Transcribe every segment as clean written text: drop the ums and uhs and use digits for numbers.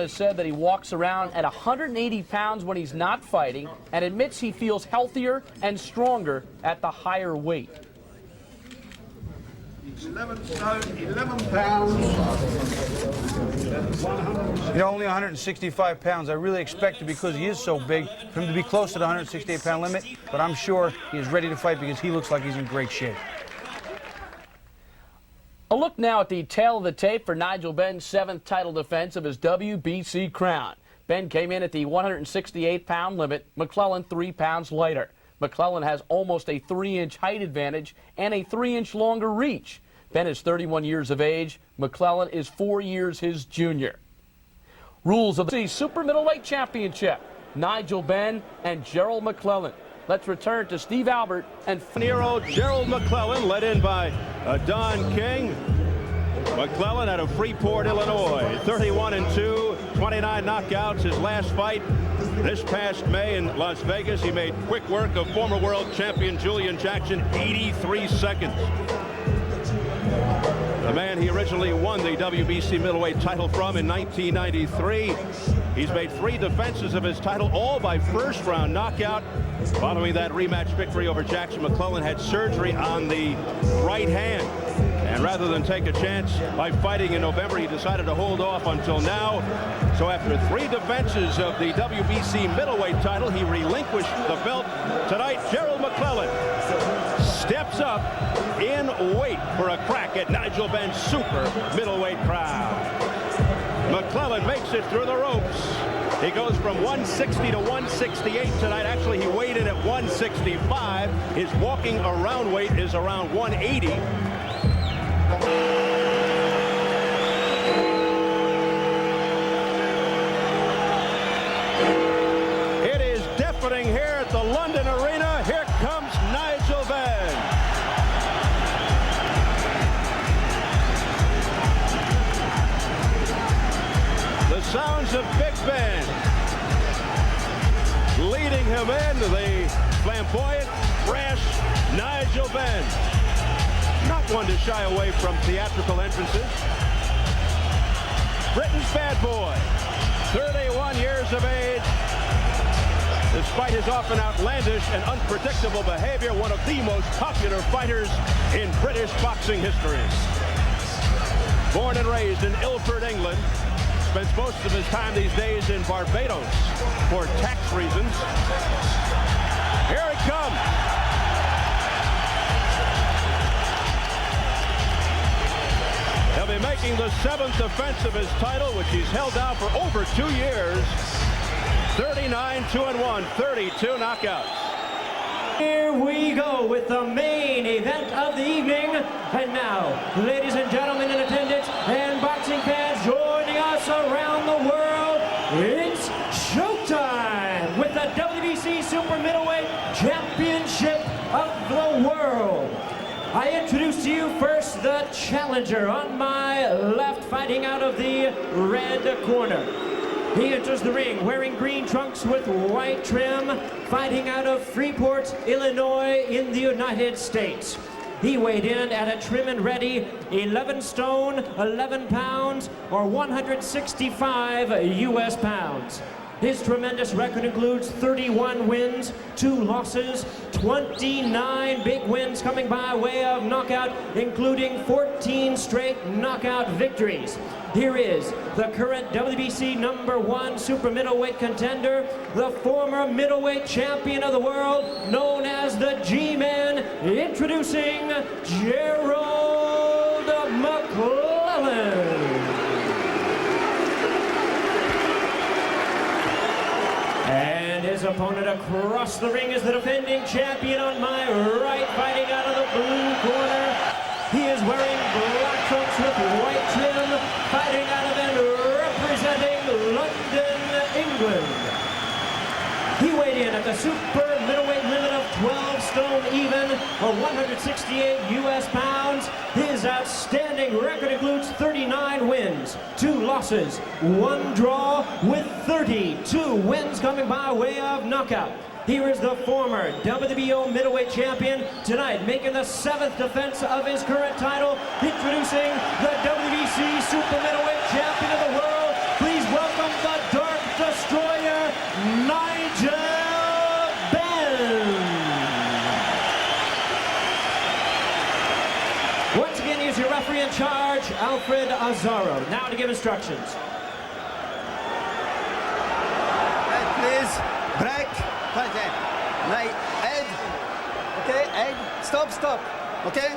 has said that he walks around at 180 pounds when he's not fighting and admits he feels healthier and stronger at the higher weight. 11 stone, 11 pounds. Only 165 pounds. I really expected, because he is so big, for him to be close to the 168-pound limit, but I'm sure he is ready to fight because he looks like he's in great shape. A look now at the tail of the tape for Nigel Benn's 7th title defense of his WBC crown. Benn came in at the 168-pound limit, McClellan 3 pounds lighter. McClellan has almost a 3-inch height advantage and a 3-inch longer reach. Benn is 31 years of age. McClellan is 4 years his junior. Rules of the Super Middleweight Championship, Nigel Benn and Gerald McClellan. Let's return to Steve Albert and Nero Gerald McClellan, led in by Don King. McClellan out of Freeport, Illinois, 31-2, 29 knockouts. His last fight this past May in Las Vegas, he made quick work of former world champion Julian Jackson, 83 seconds. The man he originally won the WBC middleweight title from in 1993. He's made 3 defenses of his title, all by first-round knockout. Following that rematch victory over Jackson, McClellan had surgery on the right hand. And rather than take a chance by fighting in November, he decided to hold off until now. So after 3 defenses of the WBC middleweight title, he relinquished the belt. Tonight, Gerald McClellan steps up in weight for a crack at Nigel Benn's super middleweight crown. McClellan makes it through the ropes. He goes from 160 to 168 tonight. Actually, he weighed in at 165. His walking around weight is around 180. It is deafening here at the London Arena. Here comes Nigel Benn. The sounds of Big Ben leading him in, the flamboyant, brash Nigel Benn. Not one to shy away from theatrical entrances. Britain's bad boy, 31 years of age. Despite his often outlandish and unpredictable behavior, one of the most popular fighters in British boxing history. Born and raised in Ilford, England, spends most of his time these days in Barbados for tax reasons. Here it comes. He'll be making the 7th defense of his title, which he's held out for over 2 years. 39-2-1, 32 knockouts. Here we go with the main event of the evening. And now, ladies and gentlemen in attendance and boxing fans joining us around the world, it's showtime with the WBC Super Middleweight Championship of the World. I introduce to you first the challenger on my left, fighting out of the red corner. He enters the ring wearing green trunks with white trim, fighting out of Freeport, Illinois in the United States. He weighed in at a trim and ready 11 stone, 11 pounds, or 165 US pounds. His tremendous record includes 31 wins, 2 losses, 29 big wins coming by way of knockout, including 14 straight knockout victories. Here is the current WBC #1 super middleweight contender, the former middleweight champion of the world, known as the G-Man, introducing Gerald McClellan. And his opponent across the ring is the defending champion on my right, fighting out of the blue corner. He is wearing black trunks with white trim, fighting out of and representing London, England. He weighed in at the super middleweight limit of 12 stone even, or 168 US pounds. His outstanding record includes 39 wins, 2 losses, 1 draw, with 32 wins coming by way of knockout. Here is the former WBO middleweight champion, tonight making the 7th defense of his current title, introducing the WBC Super Middleweight Champion of the World. Please welcome Alfred Azaro. Now to give instructions. Please, break, like head, okay, head, stop, okay?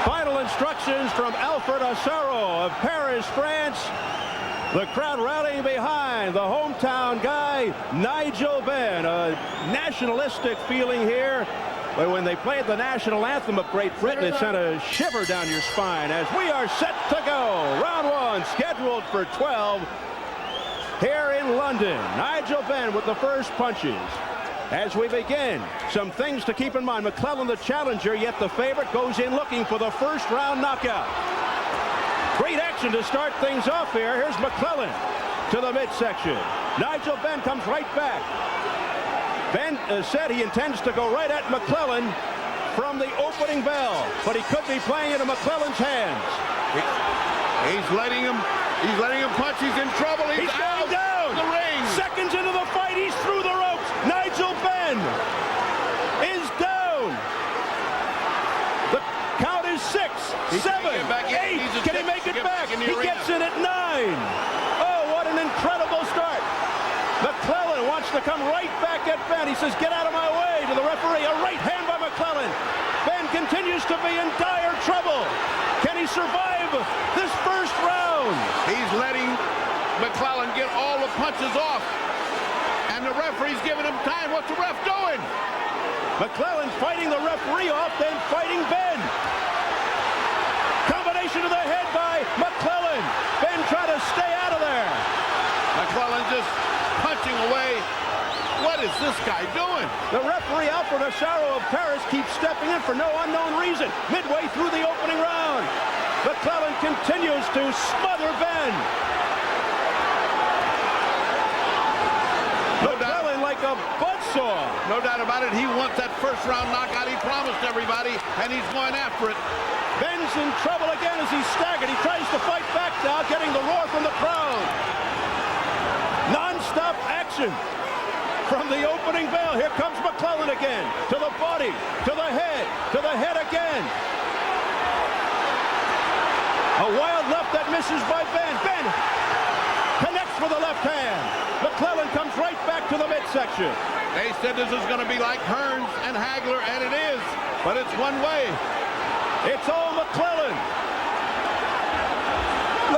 Final instructions from Alfred Azaro of Paris, France. The crowd rallying behind the hometown guy, Nigel Benn. A nationalistic feeling here. But when they played the national anthem of Great Britain, it sent a shiver down your spine as we are set to go. Round one, scheduled for 12 here in London. Nigel Benn with the first punches. As we begin, some things to keep in mind. McClellan, the challenger, yet the favorite, goes in looking for the first round knockout. Great action to start things off here. Here's McClellan to the midsection. Nigel Benn comes right back. Benn said he intends to go right at McClellan from the opening bell, but he could be playing into McClellan's hands. He's letting him punch. He's in trouble. He's going down. The ring. Seconds into the fight, he's through the ropes. Nigel Benn is down. The count is 6, 7, 8. Can he make it back? He gets in at 9. Oh, what an incredible start. McClellan wants to come right back at Benn. He says, get out of my way to the referee. A right hand by McClellan. Benn continues to be in dire trouble. Can he survive this first round? He's letting McClellan get all the punches off. And the referee's giving him time. What's the ref doing? McClellan's fighting the referee off, then fighting Benn. Combination to the head by McClellan. Benn trying to stay out of there. McClellan just punching away. What is this guy doing? The referee, Alfred Azaro of Paris, keeps stepping in for no unknown reason. Midway through the opening round, McClellan continues to smother Benn. McClellan like a buzzsaw. No doubt about it. He wants that first round knockout. He promised everybody, and he's going after it. Benn's in trouble again as he's staggered. He tries to fight back now, getting the roar from the crowd. Non-stop action from the opening bell. Here comes McClellan again. To the body, to the head again. A wild left that misses by Benn. Benn connects with the left hand. McClellan comes right back to the midsection. They said this is going to be like Hearns and Hagler, and it is, but it's one way. It's all McClellan.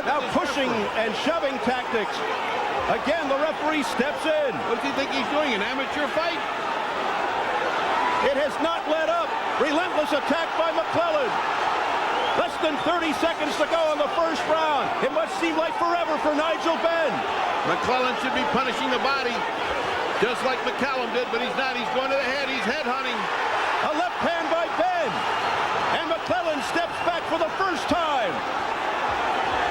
Now pushing and shoving tactics. Again, the referee steps in. What does he think he's doing, an amateur fight? It has not let up. Relentless attack by McClellan. Less than 30 seconds to go in the first round. It must seem like forever for Nigel Benn. McClellan should be punishing the body, just like McCallum did, but he's not. He's going to the head. He's head hunting. A left hand by Benn. And McClellan steps back for the first time.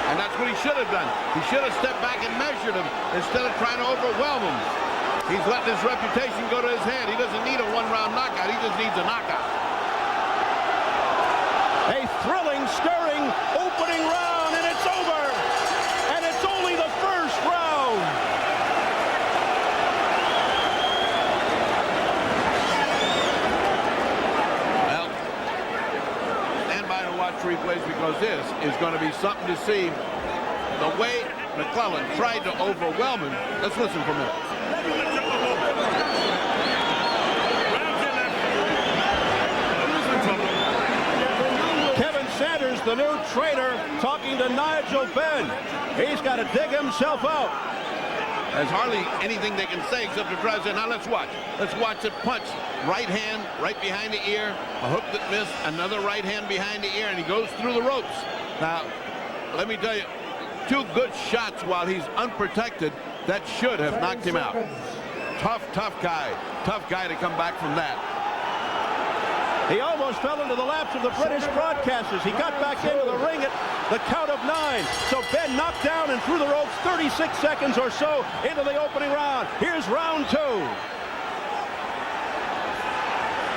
And that's what he should have done. He should have stepped back and measured him instead of trying to overwhelm him. He's letting his reputation go to his head. He doesn't need a one-round knockout. He just needs a knockout. A thrilling, stirring opening round, and it's over. And it's only the first round. Well, stand by to watch replays because this is going to be something to see. The way McClellan tried to overwhelm him. Let's listen for a minute. Kevin Sanders, the new trainer, talking to Nigel Benn. He's got to dig himself out. There's hardly anything they can say except to try to say, now let's watch. Let's watch it punch. Right hand, right behind the ear. A hook that missed. Another right hand behind the ear, and he goes through the ropes. Now, let me tell you, two good shots while he's unprotected. That should have knocked him out. Tough guy. Tough guy to come back from that. He almost fell into the laps of the British broadcasters. He got back into the ring at the count of 9. So Benn knocked down and through the ropes 36 seconds or so into the opening round. Here's round 2.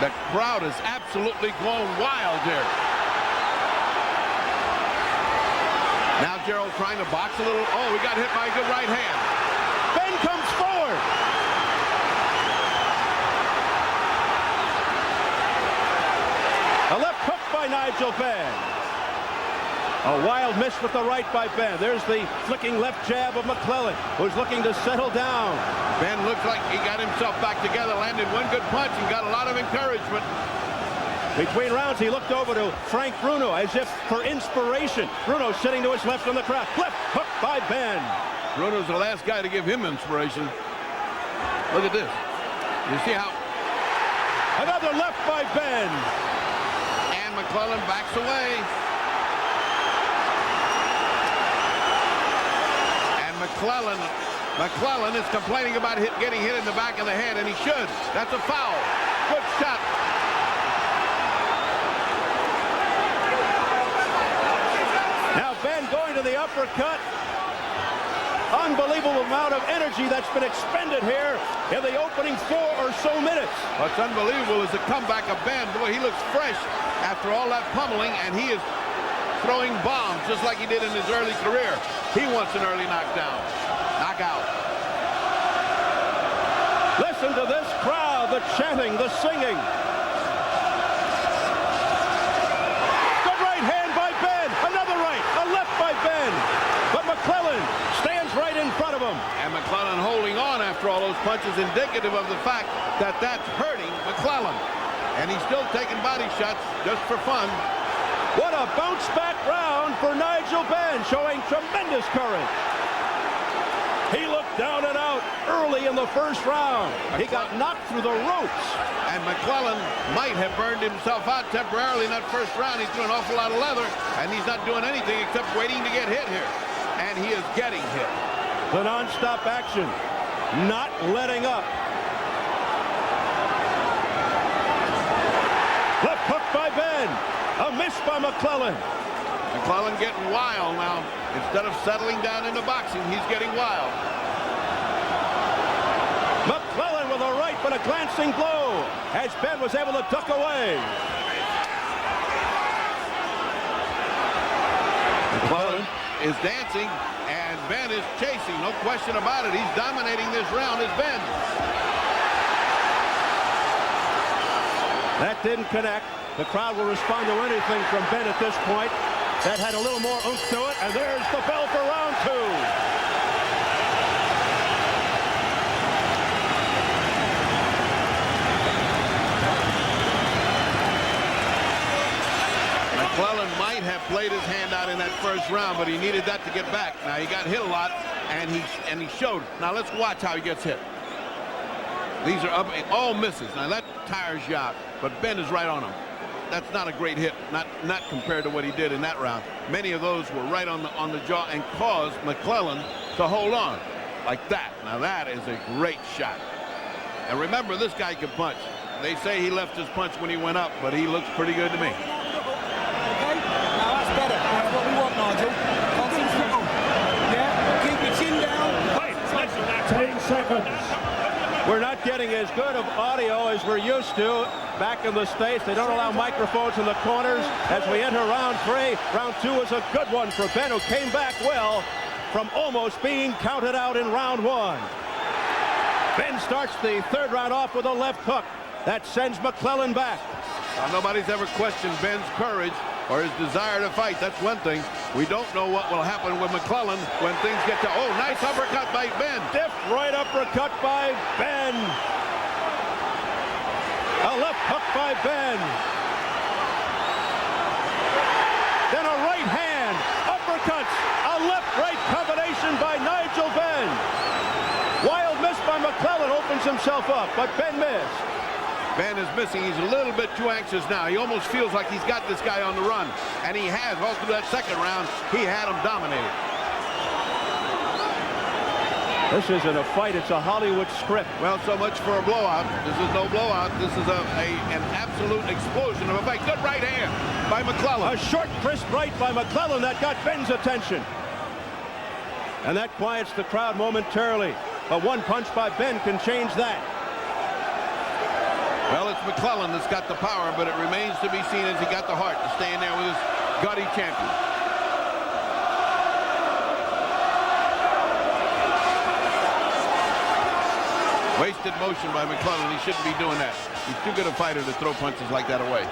The crowd is absolutely going wild here. Now Gerald trying to box a little. Oh, we got hit by a good right hand. Benn comes forward. A left hook by Nigel Benn. A wild miss with the right by Benn. There's the flicking left jab of McClellan, who's looking to settle down. Ben looks like he got himself back together, landed one good punch, and got a lot of encouragement. Between rounds, he looked over to Frank Bruno as if for inspiration. Bruno sitting to his left on the crowd. Left hook by Benn. Bruno's the last guy to give him inspiration. Look at this. You see how... Another left by Benn. And McClellan backs away. And McClellan is complaining about getting hit in the back of the head, and he should. That's a foul. Good shot. Now Benn going to the uppercut. Unbelievable amount of energy that's been expended here in the opening 4 or so minutes. What's unbelievable is the comeback of Benn. Boy, he looks fresh after all that pummeling, and he is throwing bombs just like he did in his early career. He wants an early knockout. Listen to this crowd, the chanting, the singing. Good right hand by Benn. Another right, a left by Benn. But McClellan stands right in front of him. And McClellan holding on after all those punches, indicative of the fact that that's hurting McClellan. And he's still taking body shots just for fun. What a bounce back round for Nigel Benn, showing tremendous courage. He looked down and out early in the first round. He got knocked through the ropes. And McClellan might have burned himself out temporarily in that first round. He threw an awful lot of leather, and he's not doing anything except waiting to get hit here. And he is getting hit. The non-stop action, not letting up. Left hook by Benn. A miss by McClellan. McClellan getting wild now. Instead of settling down into boxing, he's getting wild. McClellan with a right, but a glancing blow as Benn was able to duck away. McClellan is dancing, and Benn is chasing. No question about it. He's dominating this round as Benn. That didn't connect. The crowd will respond to anything from Benn at this point. That had a little more oomph to it, and there's the bell for round 2. McClellan might have played his hand out in that first round, but he needed that to get back. Now he got hit a lot, and he showed. Now let's watch how he gets hit. These are up, all misses. Now that tires you out, but Benn is right on him. That's not a great hit, not compared to what he did in that round. Many of those were right on the jaw and caused McClellan to hold on like that. Now that is a great shot. And remember, this guy can punch. They say he left his punch when he went up, but he looks pretty good to me. Okay, now that's better. That's what we want, Nigel. Concentrate. Yeah, keep your chin down. 10 seconds. We're not getting as good of audio as we're used to back in the States. They don't allow microphones in the corners as we enter round 3. Round 2 is a good one for Benn, who came back well from almost being counted out in round 1. Benn starts the 3rd round off with a left hook. That sends McClellan back. Now, nobody's ever questioned Benn's courage or his desire to fight. That's one thing. We don't know what will happen with McClellan when things get to... Oh, nice uppercut by Benn. Stiff right uppercut by Benn. A left hook by Benn. Then a right hand. Uppercuts. A left-right combination by Nigel Benn. Wild miss by McClellan, opens himself up, but Benn missed. Benn is missing. He's a little bit too anxious now. He almost feels like he's got this guy on the run. And he has. All through that 2nd round, he had him dominated. This isn't a fight. It's a Hollywood script. Well, so much for a blowout. This is no blowout. This is an absolute explosion of a fight. Good right hand by McClellan. A short, crisp right by McClellan that got Benn's attention. And that quiets the crowd momentarily. But one punch by Benn can change that. Well, it's McClellan that's got the power, but it remains to be seen as he got the heart to stay in there with his gaudy champion. Wasted motion by McClellan. He shouldn't be doing that. He's too good a fighter to throw punches like that away.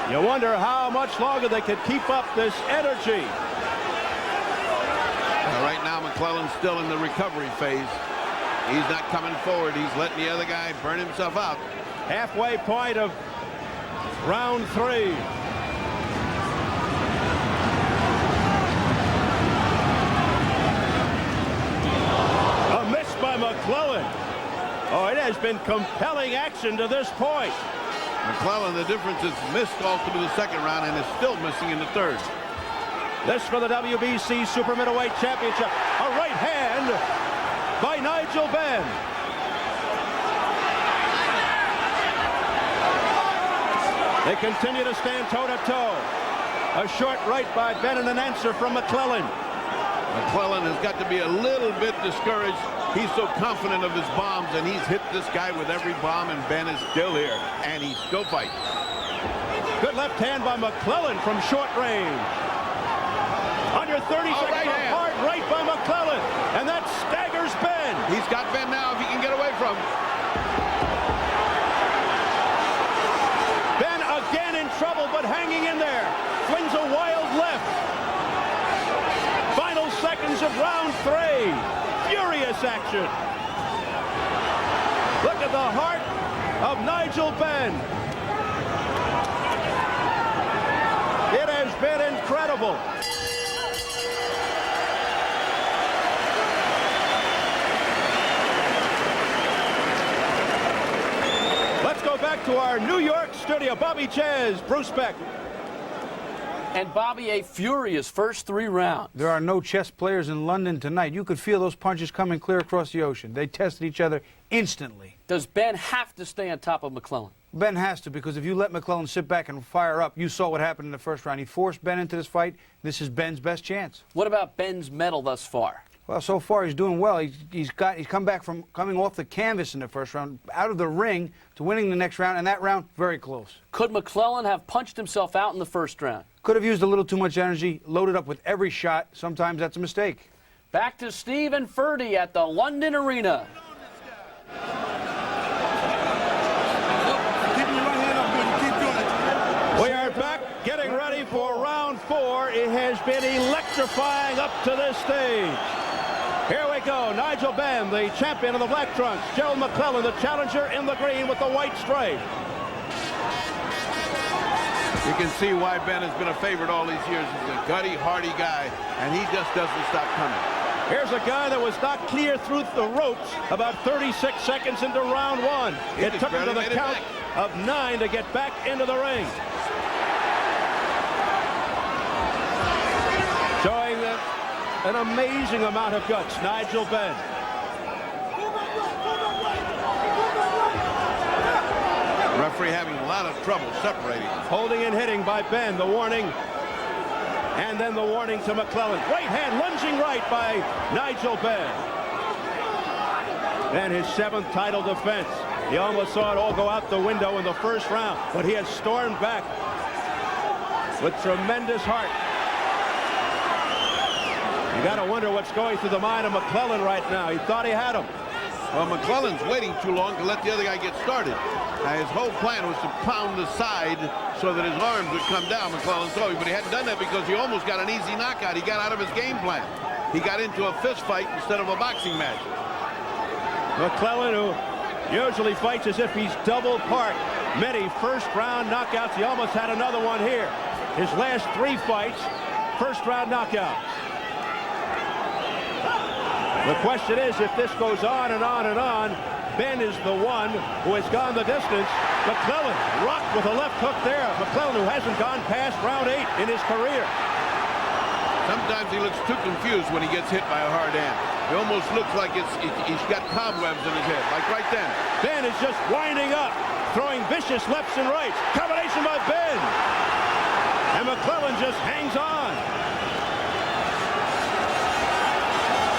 You wonder how much longer they could keep up this energy. Right now, McClellan's still in the recovery phase. He's not coming forward. He's letting the other guy burn himself out. Halfway point of round 3. A miss by McClellan. Oh, it has been compelling action to this point. McClellan, the difference is missed all through the second round and is still missing in the third. This for the WBC Super Middleweight Championship. A right hand by Nigel Benn. They continue to stand toe-to-toe. A short right by Benn and an answer from McClellan. McClellan has got to be a little bit discouraged. He's so confident of his bombs, and he's hit this guy with every bomb, and Benn is still here, and he's still fighting. Good left hand by McClellan from short range. Under 30 seconds, right hand. Hard right by McClellan, and that staggers Benn. He's got Benn now if he can get away from him. Benn again in trouble, but hanging in there. Swings a wild left. Final seconds of round 3. Furious action. Look at the heart of Nigel Benn. It has been incredible. Let's go back to our New York studio. Bobby Czyz, Bruce Beck. And Bobby, a furious first 3 rounds. There are no chess players in London tonight. You could feel those punches coming clear across the ocean. They tested each other instantly. Does Benn have to stay on top of McClellan? Benn has to, because if you let McClellan sit back and fire up, you saw what happened in the first round. He forced Benn into this fight. This is Benn's best chance. What about Benn's medal thus far? Well, so far he's doing well. He's come back from coming off the canvas in the first round, out of the ring, to winning the next round, and that round, very close. Could McClellan have punched himself out in the first round? Could have used a little too much energy, loaded up with every shot. Sometimes that's a mistake. Back to Steve and Ferdie at the London Arena. We are back getting ready for round 4. It has been electrifying up to this stage. Here we go. Nigel Benn, the champion of the black trunks. Gerald McClellan, the challenger in the green with the white stripe. You can see why Benn has been a favorite all these years. He's a gutty, hardy guy, and he just doesn't stop coming. Here's a guy that was not clear through the ropes about 36 seconds into round 1. It took him to the count of 9 to get back into the ring. Showing an amazing amount of guts, Nigel Benn. Referee having a lot of trouble separating. Holding and hitting by Benn, the warning. And then the warning to McClellan. Right hand, lunging right by Nigel Benn. And his 7th title defense. He almost saw it all go out the window in the first round, but he has stormed back with tremendous heart. You got to wonder what's going through the mind of McClellan right now. He thought he had him. Well, McClellan's waiting too long to let the other guy get started. Now, his whole plan was to pound the side so that his arms would come down, McClellan told me, but he hadn't done that because he almost got an easy knockout. He got out of his game plan. He got into a fist fight instead of a boxing match. McClellan, who usually fights as if he's double part. Many first-round knockouts. He almost had another one here. His last 3 fights, first-round knockouts. The question is, if this goes on and on and on, Benn is the one who has gone the distance. McClellan rocked with a left hook there. McClellan, who hasn't gone past round 8 in his career. Sometimes he looks too confused when he gets hit by a hard hand. It almost looks like he's got cobwebs in his head, like right then. Benn is just winding up, throwing vicious lefts and rights. Combination by Benn. And McClellan just hangs on.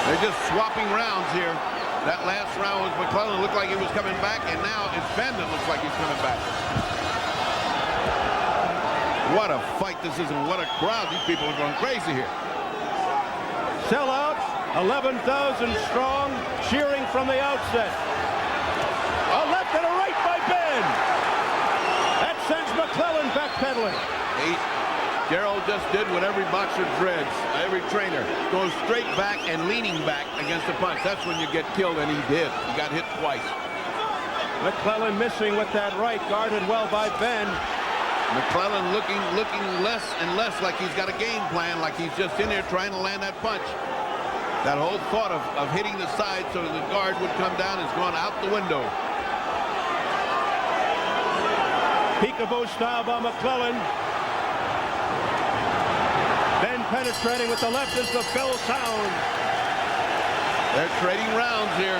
They're just swapping rounds here. That last round was McClellan looked like he was coming back, and now it's Benn that looks like he's coming back. What a fight this is, and what a crowd. These people are going crazy here. Sellout, 11,000 strong, cheering from the outset. A left and a right by Benn. That sends McClellan backpedaling. McClellan. Gerald just did what every boxer dreads, every trainer. Goes straight back and leaning back against the punch. That's when you get killed, and he did. He got hit twice. McClellan missing with that right, guarded well by Benn. McClellan looking less and less like he's got a game plan, like he's just in there trying to land that punch. That whole thought of hitting the side so that the guard would come down has gone out the window. Peekaboo style by McClellan. Benn penetrating with the left as the bell sounds. They're trading rounds here.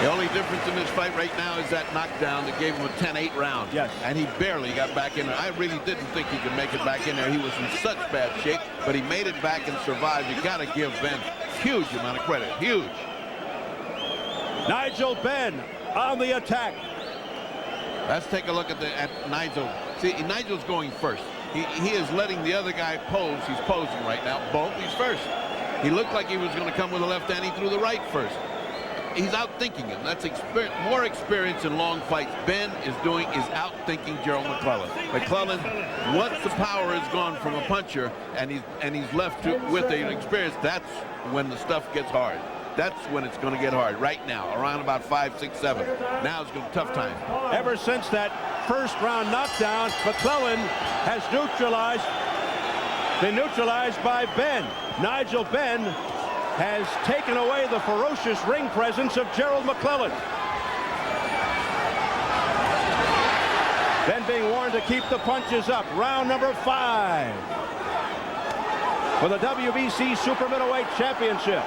The only difference in this fight right now is that knockdown that gave him a 10-8 round. Yes. And he barely got back in there. I really didn't think he could make it back in there. He was in such bad shape, but he made it back and survived. You got to give Benn huge amount of credit. Huge. Nigel Benn on the attack. Let's take a look at Nigel. See, Nigel's going first. He is letting the other guy pose. He's posing right now. Boom, he's first. He looked like he was going to come with a left hand. He threw the right first. He's outthinking him. That's more experience in long fights. Benn is outthinking Gerald McClellan. McClellan, once the power is gone from a puncher and he's left with an experience, that's when the stuff gets hard. That's when it's going to get hard. Right now, around about 5, 6, 7. Now it's going to be a tough time. Ever since that first round knockdown, McClellan has been neutralized by Benn. Nigel Benn has taken away the ferocious ring presence of Gerald McClellan. Benn being warned to keep the punches up. Round number 5 for the WBC Super Middleweight Championship.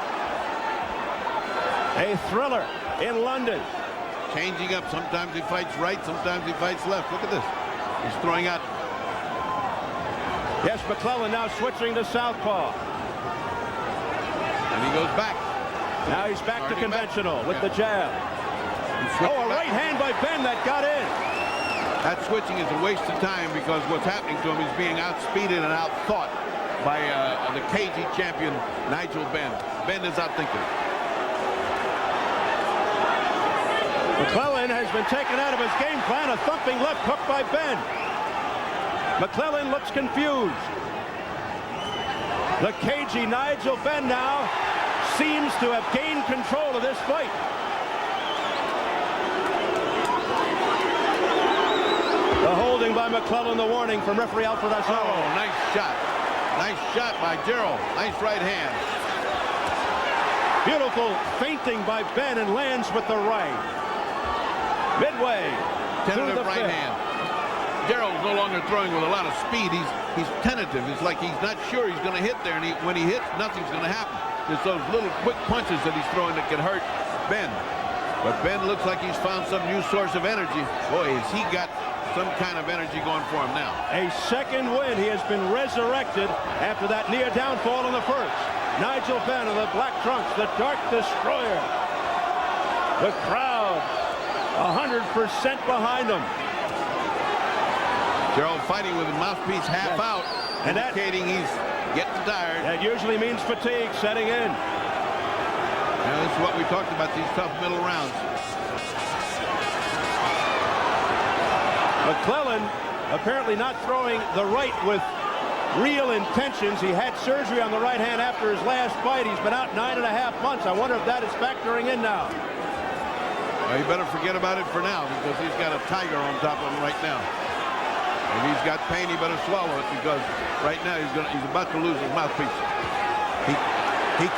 A thriller in London. Changing up. Sometimes he fights right, sometimes he fights left. Look at this. He's throwing out. Yes, McClellan now switching to southpaw. And he goes back. Now he's back to conventional with the jab. Oh, a right hand by Benn that got in. That switching is a waste of time because what's happening to him is being outspeeded and outthought by the cagey champion, Nigel Benn. Benn is outthinking. McClellan has been taken out of his game plan. A thumping left hook by Benn. McClellan looks confused. The cagey Nigel Benn now seems to have gained control of this fight. The holding by McClellan, the warning from referee Alfred Asaro. Oh, nice shot. Nice shot by Gerald. Nice right hand. Beautiful feinting by Benn and lands with the right. Midway. Tentative right hand. Gerald's no longer throwing with a lot of speed. He's tentative. It's like he's not sure he's going to hit there, and when he hits, nothing's going to happen. It's those little quick punches that he's throwing that can hurt Benn. But Benn looks like he's found some new source of energy. Boy, has he got some kind of energy going for him now. A second win. He has been resurrected after that near downfall in the first. Nigel Benn in the black trunks, the Dark Destroyer. The crowd 100% behind him. Gerald fighting with a mouthpiece half out, and indicating he's getting tired. That usually means fatigue setting in. Now, this is what we talked about, these tough middle rounds. McClellan apparently not throwing the right with real intentions. He had surgery on the right hand after his last fight. He's been out 9.5 months. I wonder if that is factoring in now. Well, you better forget about it for now because he's got a tiger on top of him right now. If he's got pain, he better swallow it because right now he's about to lose his mouthpiece. He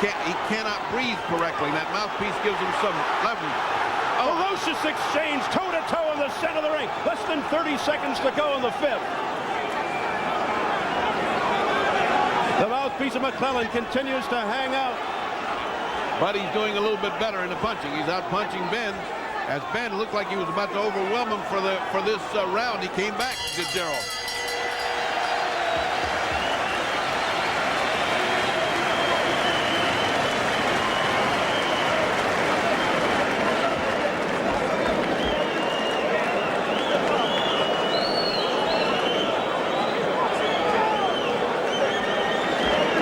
cannot breathe correctly. That mouthpiece gives him some leverage. Ferocious exchange, toe-to-toe in the center of the ring. Less than 30 seconds to go in the 5th. The mouthpiece of McClellan continues to hang out. But he's doing a little bit better in the punching. He's out punching Benn. As Benn looked like he was about to overwhelm him for this round, he came back to Gerald.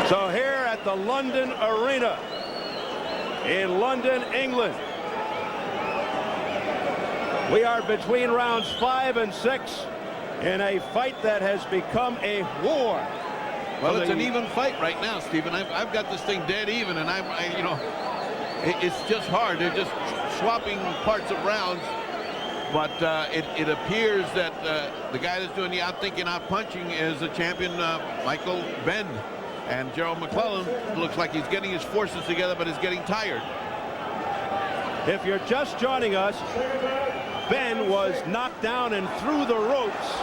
So here at the London Arena in London, England, We are between rounds 5 and 6 in a fight that has become a war. Well, it's an even fight right now, Stephen. I've got this thing dead even, and you know, it's just hard. They're just swapping parts of rounds. But it appears that the guy that's doing the out-thinking, out-punching is the champion, Nigel Benn. And Gerald McClellan looks like he's getting his forces together, but is getting tired. If you're just joining us, Benn was knocked down and through the ropes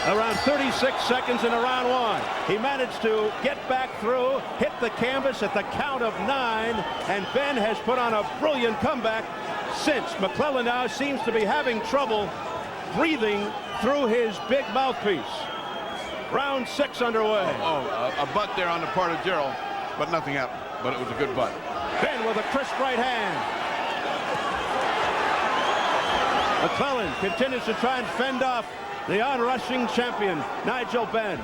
around 36 seconds into round 1. He managed to get back through, hit the canvas at the count of 9, and Benn has put on a brilliant comeback since. McClellan now seems to be having trouble breathing through his big mouthpiece. Round 6 underway. A butt there on the part of Gerald, but nothing happened. But it was a good butt. Benn with a crisp right hand. McClellan continues to try and fend off the onrushing champion, Nigel Benn.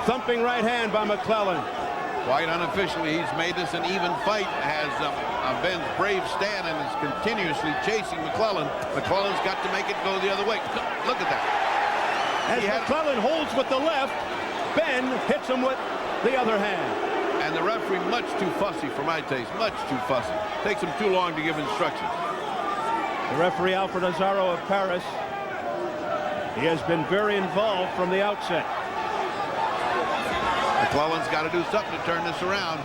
Thumping right hand by McClellan. Quite unofficially, he's made this an even fight. Has Benn's brave stand and is continuously chasing McClellan. McClellan's got to make it go the other way. Look at that. As McClellan holds with the left, Benn hits him with the other hand. And the referee much too fussy for my taste, much too fussy. Takes him too long to give instructions. The referee, Alfred Azaro of Paris, he has been very involved from the outset. McClellan's got to do something to turn this around.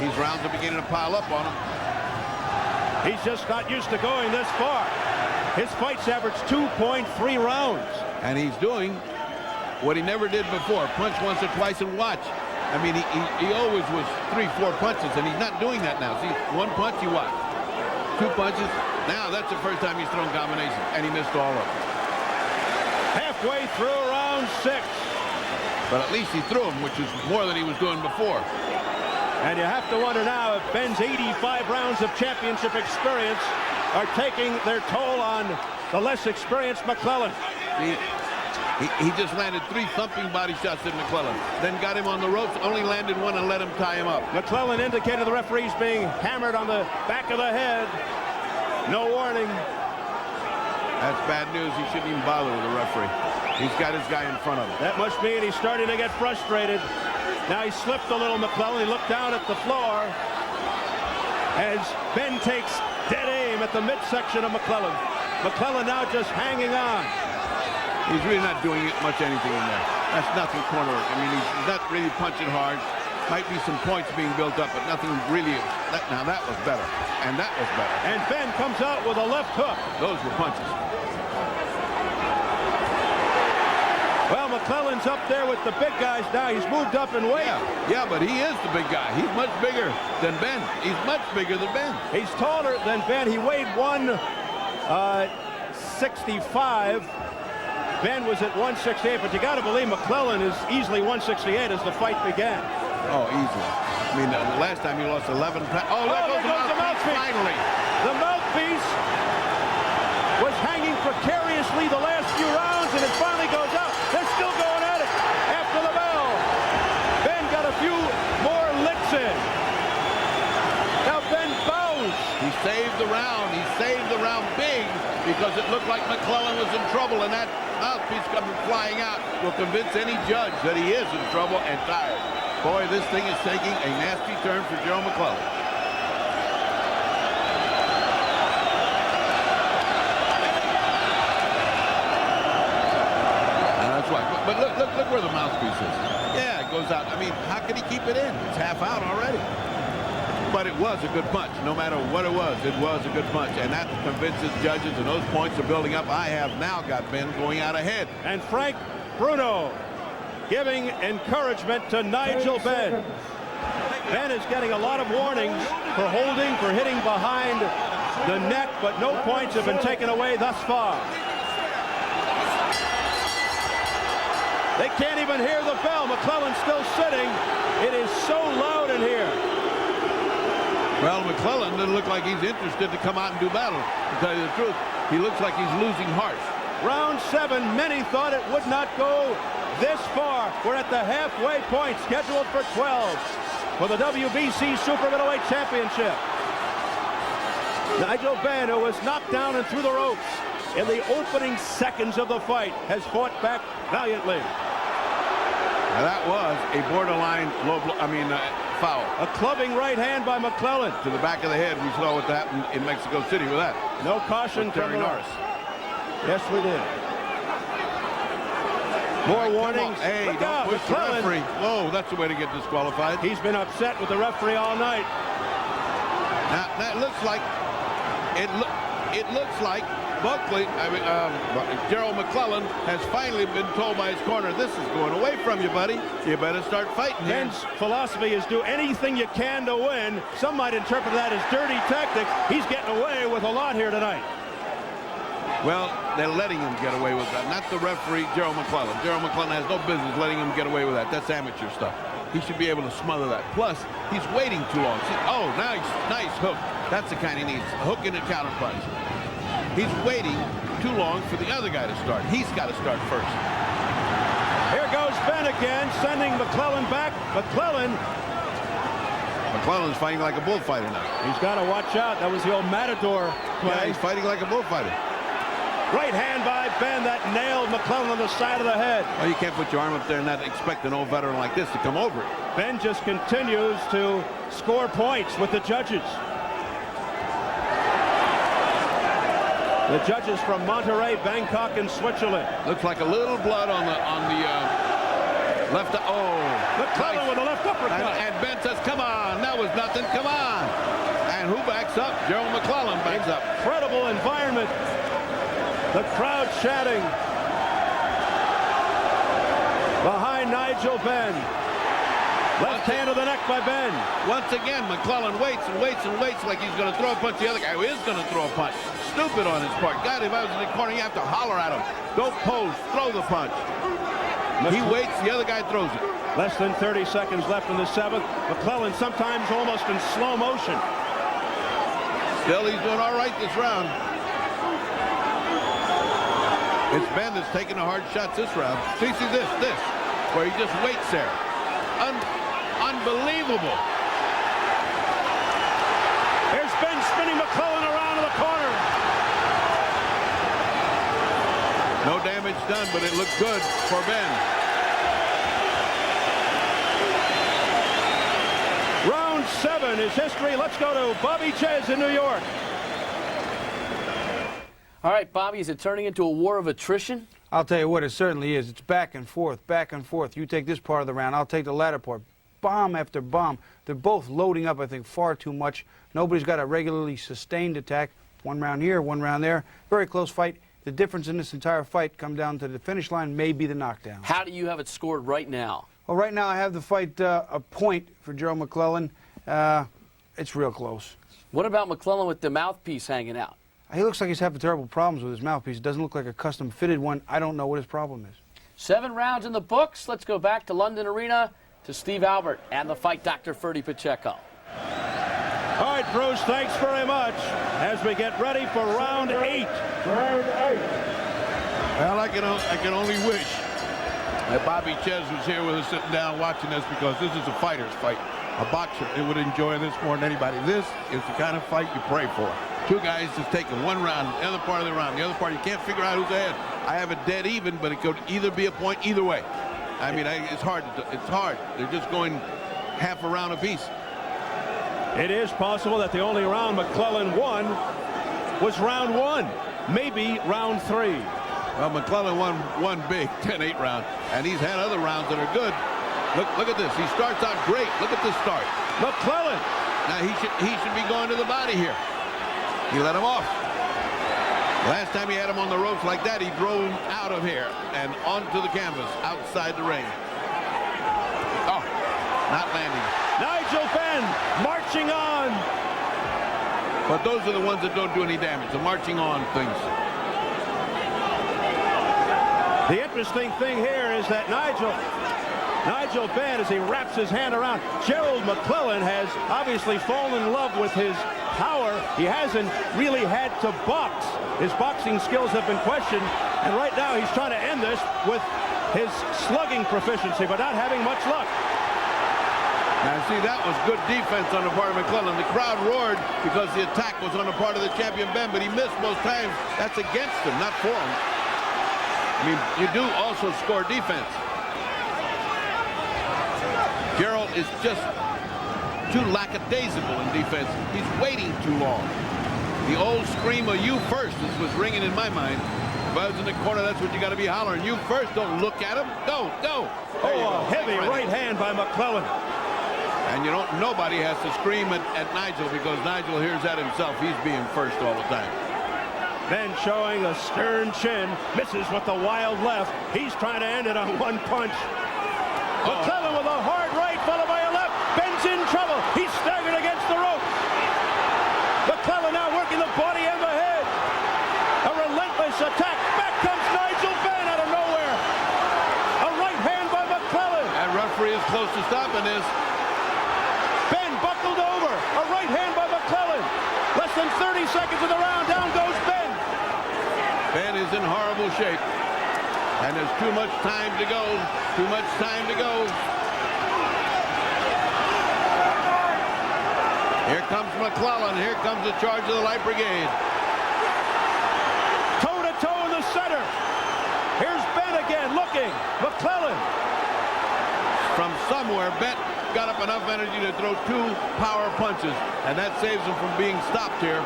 These rounds are beginning to pile up on him. He's just not used to going this far. His fights average 2.3 rounds. And he's doing what he never did before. Punch once or twice and watch. I mean, he always was 3-4 punches, and he's not doing that now. See, one punch, you watch. 2 punches. Now that's the first time he's thrown combinations, and he missed all of them. Halfway through round 6. But at least he threw him, which is more than he was doing before. And you have to wonder now if Benn's 85 rounds of championship experience are taking their toll on the less experienced McClellan. He just landed 3 thumping body shots at McClellan. Then got him on the ropes, only landed 1 and let him tie him up. McClellan indicated the referee's being hammered on the back of the head. No warning. That's bad news. He shouldn't even bother with the referee. He's got his guy in front of him. That must mean he's starting to get frustrated. Now he slipped a little, McClellan. He looked down at the floor as Benn takes dead aim at the midsection of McClellan. McClellan now just hanging on. He's really not doing much anything in there. That's nothing corner work. I mean, he's not really punching hard. Might be some points being built up, but nothing really. Now that was better, and that was better. And Benn comes out with a left hook. Those were punches. Well, McClellan's up there with the big guys now. He's moved up in weight. Yeah, but he is the big guy. He's much bigger than Benn. He's much bigger than Benn. He's taller than Benn. He weighed 165. Benn was at 168, but you got to believe McClellan is easily 168 as the fight began. Oh, easily. I mean, the last time he lost 11 pounds. Oh, there goes the mouthpiece. Finally. The mouthpiece was hanging precariously the last few rounds, and it finally goes out. They're still going at it after the bell. Benn got a few more licks in. Now Benn bows. He saved the round. He saved the round big because it looked like McClellan was in trouble, and that mouthpiece coming flying out will convince any judge that he is in trouble and tired. Boy, this thing is taking a nasty turn for Gerald McClellan. And that's why. But look where the mouthpiece is. Yeah, it goes out. I mean, how can he keep it in? It's half out already. But it was a good punch. No matter what it was a good punch. And that convinces judges, and those points are building up. I have now got Benn going out ahead. And Frank Bruno giving encouragement to Nigel Benn. Benn is getting a lot of warnings for holding, for hitting behind the neck, but no points have been taken away thus far. They can't even hear the bell. McClellan's still sitting. It is so loud in here. Well, McClellan doesn't look like he's interested to come out and do battle. To tell you the truth, he looks like he's losing heart. Round 7, many thought it would not go this far. We're at the halfway point, scheduled for 12 for the WBC Super Middleweight Championship. Nigel Benn, who was knocked down and through the ropes in the opening seconds of the fight, has fought back valiantly. Now that was a borderline foul. A clubbing right hand by McClellan. To the back of the head. We saw what happened in Mexico City with that. No caution from the Norris. Yes, we did. More warnings. Hey, Look don't out, push the McClellan. referee. Whoa, that's the way to get disqualified. He's been upset with the referee all night. Now that looks like it looks like Gerald McClellan has finally been told by his corner, this is going away from you, buddy. You better start fighting here. Ben's philosophy is do anything you can to win. Some might interpret that as dirty tactics. He's getting away with a lot here tonight. Well, they're letting him get away with that. Not the referee, Gerald McClellan. Gerald McClellan has no business letting him get away with that. That's amateur stuff. He should be able to smother that. Plus, he's waiting too long. See, oh, nice hook. That's the kind he needs. A hook and a counter punch. He's waiting too long for the other guy to start. He's got to start first. Here goes Benn again, sending McClellan back. McClellan's fighting like a bullfighter now. He's got to watch out. That was the old Matador play. Yeah, he's fighting like a bullfighter. Right hand by Benn that nailed McClellan on the side of the head. Well, you can't put your arm up there and not expect an old veteran like this to come over it. Benn just continues to score points with the judges. The judges from Monterey, Bangkok, and Switzerland. Looks like a little blood on the left. Oh, McClellan nice. with a left uppercut. And Ben says, "Come on, that was nothing. Come on." And who backs up? Gerald McClellan backs up. Incredible environment. The crowd chanting behind Nigel Benn. Left hand to the neck by Benn. Once again, McClellan waits and waits and waits like he's going to throw a punch. The other guy who is going to throw a punch. Stupid on his part. God, if I was in the corner, you have to holler at him. Don't pose. Throw the punch. He waits. The other guy throws it. Less than 30 seconds left in the seventh. McClellan sometimes almost in slow motion. Still, he's doing all right this round. It's Benn that's taking the hard shots this round. See this, where he just waits there. Unbelievable. Here's Benn spinning McClellan around in the corner. No damage done, but it looked good for Benn. Round 7 is history. Let's go to Bobby Czyz in New York. All right, Bobby, is it turning into a war of attrition? I'll tell you what, it certainly is. It's back and forth, back and forth. You take this part of the round, I'll take the latter part. Bomb after bomb. They're both loading up, I think, far too much. Nobody's got a regularly sustained attack. One round here, one round there. Very close fight. The difference in this entire fight come down to the finish line, may be the knockdown. How do you have it scored right now? Well, right now I have the fight a point for Gerald McClellan. It's real close. What about McClellan with the mouthpiece hanging out? He looks like he's having terrible problems with his mouthpiece. It doesn't look like a custom-fitted one. I don't know what his problem is. 7 rounds in the books. Let's go back to London Arena to Steve Albert and the fight doctor, Ferdie Pacheco. All right, Bruce, thanks very much as we get ready for round 8. Well, I can only wish that Bobby Czyz was here with us sitting down watching this, because this is a fighter's fight. A boxer would enjoy this more than anybody. This is the kind of fight you pray for. Two guys just taking one round, the other part of the round. The other part, you can't figure out who's ahead. I have it dead even, but it could either be a point either way. I mean, it's hard. It's hard. They're just going half a round apiece. It is possible that the only round McClellan won was round 1, maybe round 3. Well, McClellan won one big 10-8 round, and he's had other rounds that are good. Look at this. He starts out great. Look at this start. McClellan. Now he should be going to the body here. He let him off. Last time he had him on the ropes like that, he drove him out of here and onto the canvas outside the ring. Oh, not landing. Nigel Benn marching on. But those are the ones that don't do any damage, the marching on things. The interesting thing here is that Nigel Benn, as he wraps his hand around, Gerald McClellan has obviously fallen in love with his power. He hasn't really had to box. His boxing skills have been questioned, and right now he's trying to end this with his slugging proficiency, but not having much luck. Now, see, that was good defense on the part of McClellan. The crowd roared because the attack was on the part of the champion Ben, but he missed most times. That's against him, not for him. I mean, you do also score defense. Gerald is just too lackadaisical in defense. He's waiting too long. The old scream of "you first" was ringing in my mind. If I was in the corner, that's what you got to be hollering. You first. Don't look at him. Go. Oh, a heavy right hand by McClellan. And you don't, nobody has to scream at Nigel because Nigel hears that himself. He's being first all the time. Ben showing a stern chin, misses with the wild left. He's trying to end it on one punch. McClellan with a hard right followed by a left. Ben's in trouble. He's staggered against the rope. McClellan now working the body and the head. A relentless attack. Back comes Nigel Benn out of nowhere. A right hand by McClellan. And referee is close to stopping this. Buckled over. A right hand by McClellan. Less than 30 seconds of the round. Down goes Ben. Ben is in horrible shape. And there's too much time to go. Too much time to go. Here comes McClellan. Here comes the charge of the Light Brigade. Toe-to-toe in the center. Here's Ben again looking. McClellan. From somewhere, Ben got up enough energy to throw 2 power punches, and that saves him from being stopped here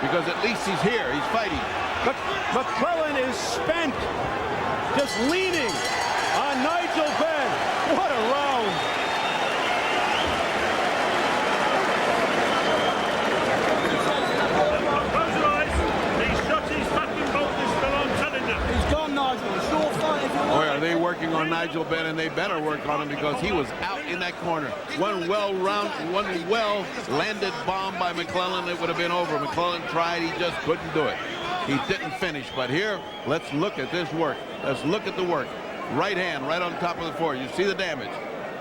because at least he's here. He's fighting. McClellan is spent, just leaning on Nigel Benn. What a round. Close your eyes. These shots he's fucking both is still on, telling you. He's gone, Nigel. It's your fight if you want. Boy, are they working on Nigel Benn, and they better work on him because he was out in that corner. One well-landed bomb by McClellan, it would have been over. McClellan tried, he just couldn't do it. He didn't finish, but here, let's look at this work. Let's look at the work. Right hand, right on top of the floor. You see the damage.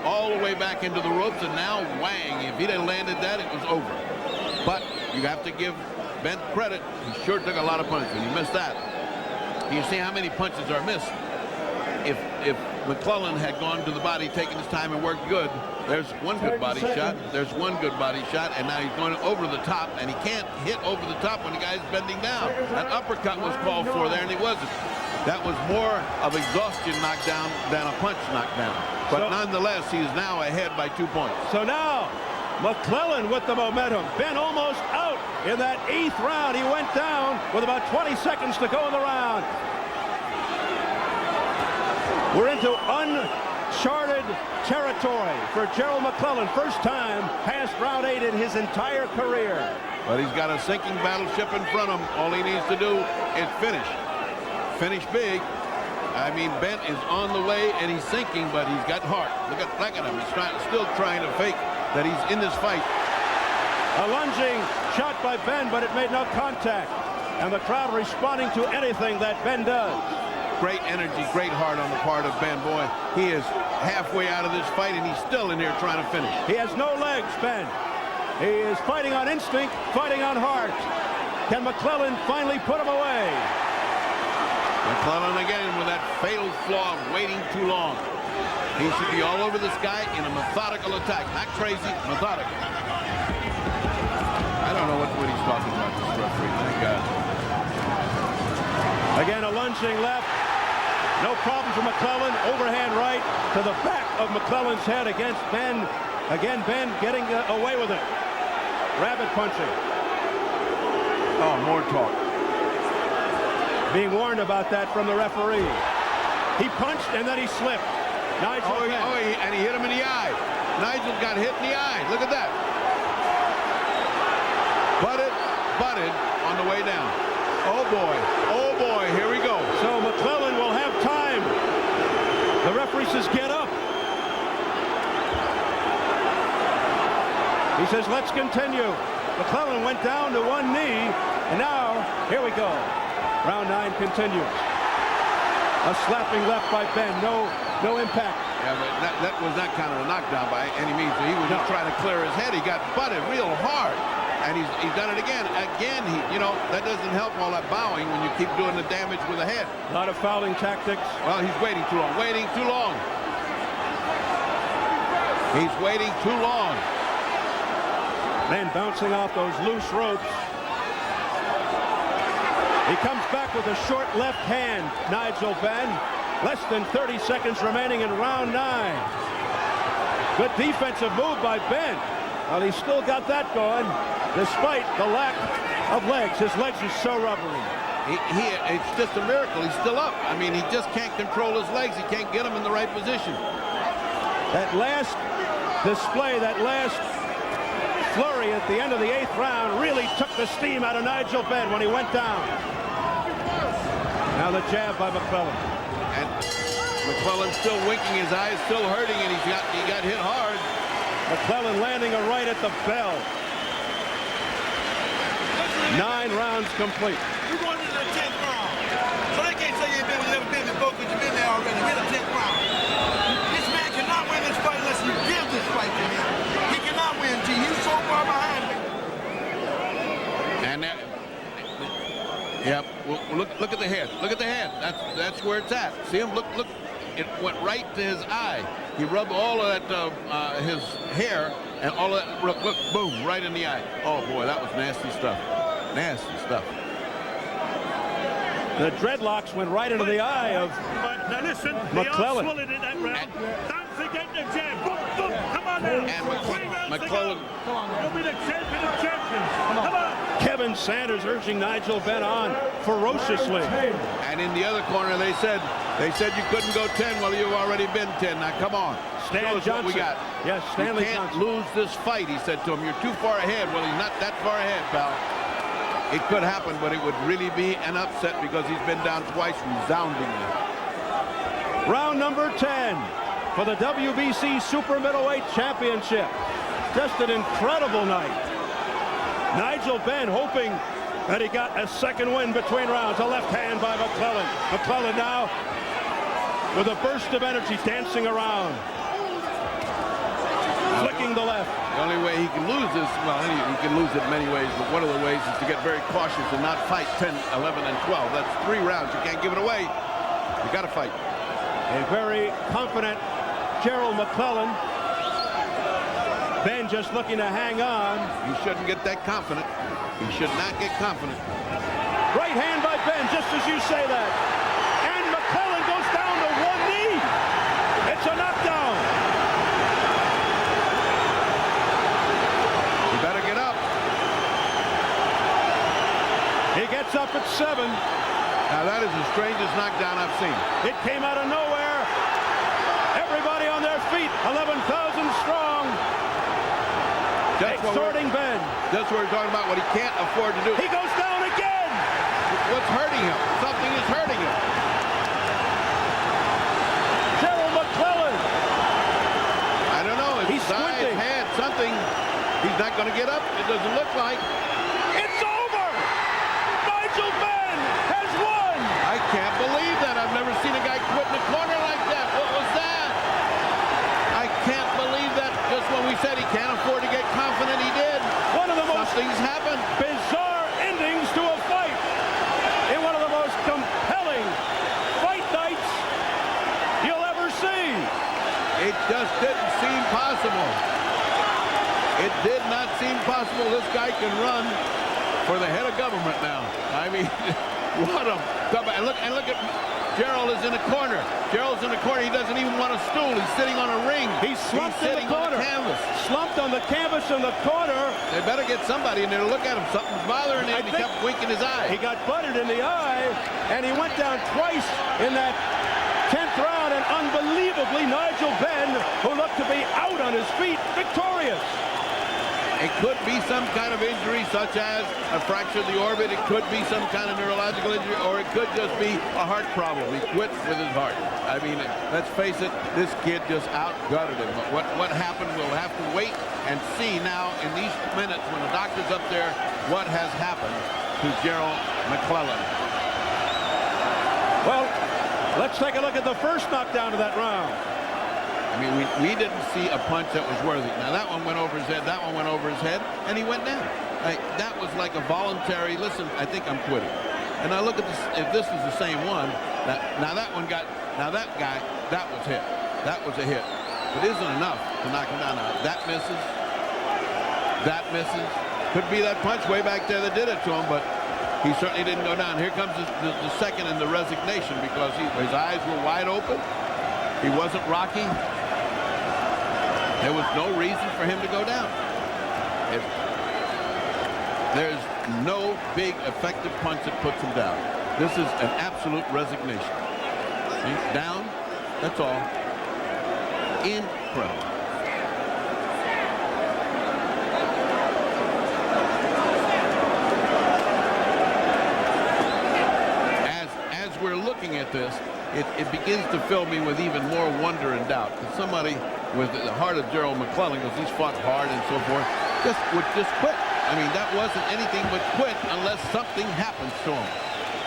All the way back into the ropes, and now whang. If he'd have landed that, it was over. But you have to give Ben credit. He sure took a lot of punches, and he missed that. You see how many punches are missed. If McClellan had gone to the body, taken his time and worked good, there's one good body shot. There's one good body shot, and now he's going over the top, and he can't hit over the top when the guy's bending down. An uppercut was called for there, and he wasn't. That was more of exhaustion knockdown than a punch knockdown. But nonetheless, he is now ahead by 2 points. So now, McClellan with the momentum. Ben almost out in that 8th round. He went down with about 20 seconds to go in the round. We're into uncharted territory for Gerald McClellan. First time past round 8 in his entire career. But he's got a sinking battleship in front of him. All he needs to do is finish. Finish big. I mean, Ben is on the way, and he's sinking, but he's got heart. Look at him. He's still trying to fake that he's in this fight. A lunging shot by Ben, but it made no contact. And the crowd responding to anything that Ben does. Great energy, great heart on the part of Ben. Boy, he is halfway out of this fight, and he's still in here trying to finish. He has no legs, Ben. He is fighting on instinct, fighting on heart. Can McClellan finally put him away? McClellan again with that fatal flaw of waiting too long. He should be all over this guy in a methodical attack. Not crazy, methodical. I don't know what he's talking about, this referee. My God. Again, a lunging left. No problem for McClellan. Overhand right to the back of McClellan's head against Ben. Again, Ben getting away with it. Rabbit punching. Oh, more talk. Being warned about that from the referee. He punched and then he slipped. Nigel Benn. And he hit him in the eye. Nigel got hit in the eye. Look at that. Butted on the way down. Oh boy, here we go. So McClellan will have time. The referee says, get up. He says, let's continue. McClellan went down to one knee, and now, here we go. Round 9 continues. A slapping left by Ben, no impact. Yeah, but that was not kind of a knockdown by any means. He was just trying to clear his head. He got butted real hard. And he's done it again. Again, that doesn't help all that bowing when you keep doing the damage with the head. A lot of fouling tactics. Well, he's waiting too long. He's waiting too long. Then bouncing off those loose ropes. He comes back with a short left hand, Nigel Benn. Less than 30 seconds remaining in round 9. Good defensive move by Benn. Well, he's still got that going, despite the lack of legs. His legs are so rubbery. It's just a miracle. He's still up. I mean, he just can't control his legs. He can't get them in the right position. That last display, that last flurry at the end of the 8th round really took the steam out of Nigel Benn when he went down. Now the jab by McClellan. And McClellan's still winking. His eyes still hurting, and he got hit hard. McClellan landing a right at the bell. 9 rounds complete. We're going into the 10th round. So they can't say you ain't never been before because you've been there already. We're in the 10th round. This man cannot win this fight unless you give this fight to him. He cannot win, G. He's so far behind me. And yep. Well, look at the head. Look at the head. That's where it's at. See him? Look. It went right to his eye. He rubbed all of that his hair and all of that. Look, boom, right in the eye. Oh boy, that was nasty stuff. Nasty stuff. The dreadlocks went right into the eye of Now listen, McClellan. they are swallowed in that round. Don't forget the jab. Boom, boom. Come on now. And McClellan. You'll be the champion of champions. Come on. Kevin Sanders urging Nigel Benn on ferociously. And in the other corner, they said you couldn't go 10. Well, you've already been 10. Now come on. Stan Show us Johnson. what we got. Yes, Stanley You can't Johnson. lose this fight, he said to him. You're too far ahead. Well, he's not that far ahead, pal. It could happen, but it would really be an upset because he's been down twice resoundingly. Round number 10 for the WBC Super Middleweight Championship. Just an incredible night. Nigel Benn hoping that he got a second win between rounds. A left hand by McClellan. McClellan now with a burst of energy dancing around. Flicking the left. The only way he can lose this, well, he can lose it many ways, but one of the ways is to get very cautious and not fight 10, 11, and 12. That's 3 rounds. You can't give it away. You got to fight. A very confident Gerald McClellan. Benn just looking to hang on. You shouldn't get that confident. You should not get confident. Right hand by Benn, just as you say that. And McClellan goes down to 1 knee. It's a knockdown. You better get up. He gets up at 7. Now that is the strangest knockdown I've seen. It came out of nowhere. Everybody on their feet, 11,000 strong. Exhorting Benn. That's what we're talking about, what he can't afford to do. He goes down again. What's hurting him? Something is hurting him. Gerald McClellan. I don't know. His He's side, squinting. head, something. He's not going to get up. It doesn't look like. It's over. Nigel Benn has won. I can't believe that. I've never seen a guy quit in a corner like that. What was that? I can't believe that. Just when we said he can't afford to get confident, he did. One of the most Something's happened. bizarre endings to a fight in one of the most compelling fight nights you'll ever see. It just didn't seem possible. It did not seem possible. This guy can run for the head of government now. I mean, what a comeback. And look at Gerald is in the corner. Gerald's in the corner. He doesn't even want a stool. He's sitting on a ring. He's slumped in the sitting corner. on the canvas. Slumped on the canvas in the corner. They better get somebody in there to look at him. Something's bothering him. He kept winking his eye. He got butted in the eye, and he went down twice in that 10th round, and unbelievably, Nigel Benn, who looked to be out on his feet, victorious. It could be some kind of injury, such as a fracture of the orbit. It could be some kind of neurological injury, or it could just be a heart problem. He quit with his heart. I mean, let's face it, this kid just outgutted him. What happened, we'll have to wait and see now in these minutes when the doctor's up there what has happened to Gerald McClellan. Well, let's take a look at the first knockdown of that round. I mean, we didn't see a punch that was worthy. Now, that one went over his head, that one went over his head, and he went down. That was like a voluntary, listen, I think I'm quitting. And I look at this, if this is the same one, now that one got, now that guy, that was hit. That was a hit. but isn't enough to knock him down. Now, that misses. That misses. Could be that punch way back there that did it to him, but he certainly didn't go down. Here comes the second in the resignation because his eyes were wide open. He wasn't rocky. There was no reason for him to go down. There's no big effective punch that puts him down. This is an absolute resignation. He's down. That's all. Incredible. As we're looking at this, it begins to fill me with even more wonder and doubt. That somebody with the heart of Gerald McClellan, because he's fought hard and so forth, would just quit. I mean, that wasn't anything but quit unless something happens to him.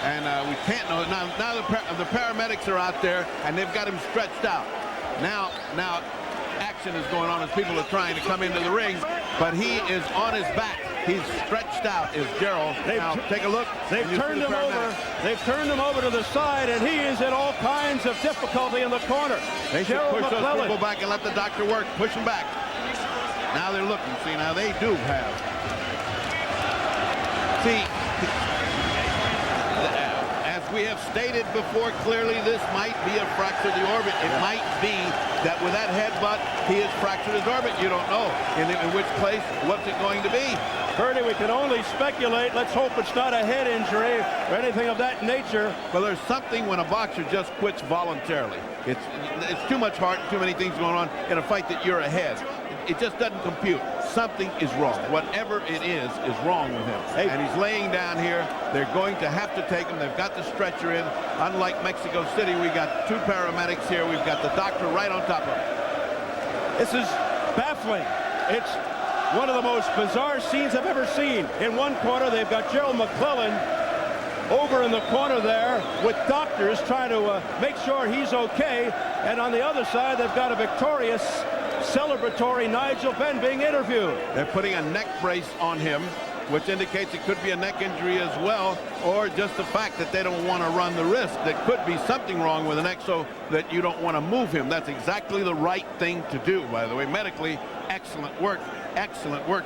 And we can't know. Now the paramedics are out there, and they've got him stretched out. Now action is going on as people are trying to come into the ring, but he is on his back. He's stretched out, is Gerald. Now, take a look. They've turned him over. They've turned him over to the side, and he is in all kinds of difficulty in the corner. They should push those people back and let the doctor work. Push him back. Now they're looking. See, now they do have. See, as we have stated before, clearly this might be a fracture of the orbit. It might be that with that headbutt, he has fractured his orbit. You don't know in which place. What's it going to be? Ferdie, we can only speculate. Let's hope it's not a head injury or anything of that nature. Well, there's something when a boxer just quits voluntarily. It's too much heart, too many things going on in a fight that you're ahead. It just doesn't compute. Something is wrong. Whatever it is wrong with him. Hey. And he's laying down here. They're going to have to take him. They've got the stretcher in. Unlike Mexico City, we got two paramedics here. We've got the doctor right on top of him. This is baffling. It's one of the most bizarre scenes I've ever seen. In one corner, they've got Gerald McClellan over in the corner there with doctors trying to make sure he's okay. And on the other side, they've got a victorious, celebratory Nigel Benn being interviewed. They're putting a neck brace on him, which indicates it could be a neck injury as well, or just the fact that they don't want to run the risk. There could be something wrong with the neck so that you don't want to move him. That's exactly the right thing to do, by the way. Medically, excellent work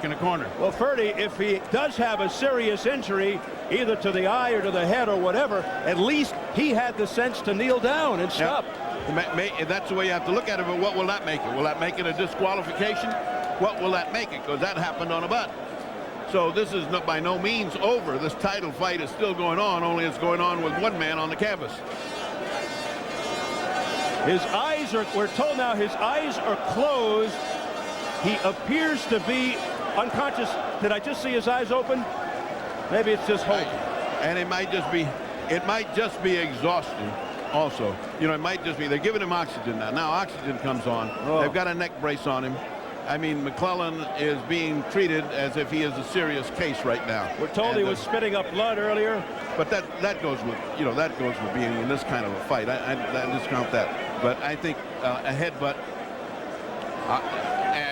in the corner. Well, Ferdie, if he does have a serious injury, either to the eye or to the head or whatever, at least he had the sense to kneel down and stop. Yeah. That's the way you have to look at it, but what will that make it? Will that make it a disqualification? What will that make it? Because that happened on a butt. So this is by no means over. This title fight is still going on, only it's going on with one man on the canvas. His eyes are, we're told now, his eyes are closed. He appears to be unconscious. Did I just see his eyes open? Maybe it's just hope. And it might just be exhaustion. Also, you know, it might just be they're giving him oxygen now. Now oxygen comes on. Oh. They've got a neck brace on him. I mean, McClellan is being treated as if he is a serious case right now. We're told he was spitting up blood earlier. But that goes with, you know, that goes with being in this kind of a fight. I discount that. But I think a headbutt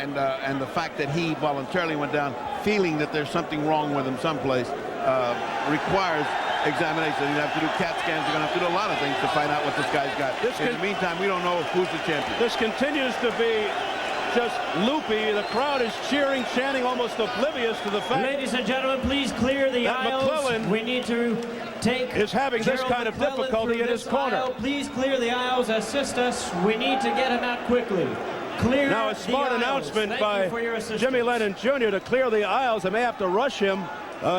and the fact that he voluntarily went down, feeling that there's something wrong with him someplace, requires examination. You're going to have to do CAT scans. You're going to have to do a lot of things to find out what this guy's got. In the meantime, we don't know who's the champion. This continues to be just loopy. The crowd is cheering, chanting, almost oblivious to the fact. Ladies and gentlemen, please clear the aisles. McClellan we need to take. Is having Gerald this kind of McClellan difficulty in his corner. Aisle. Please clear the aisles. Assist us. We need to get him out quickly. Clear now a smart announcement by Jimmy Lennon Jr. to clear the aisles. They may have to rush him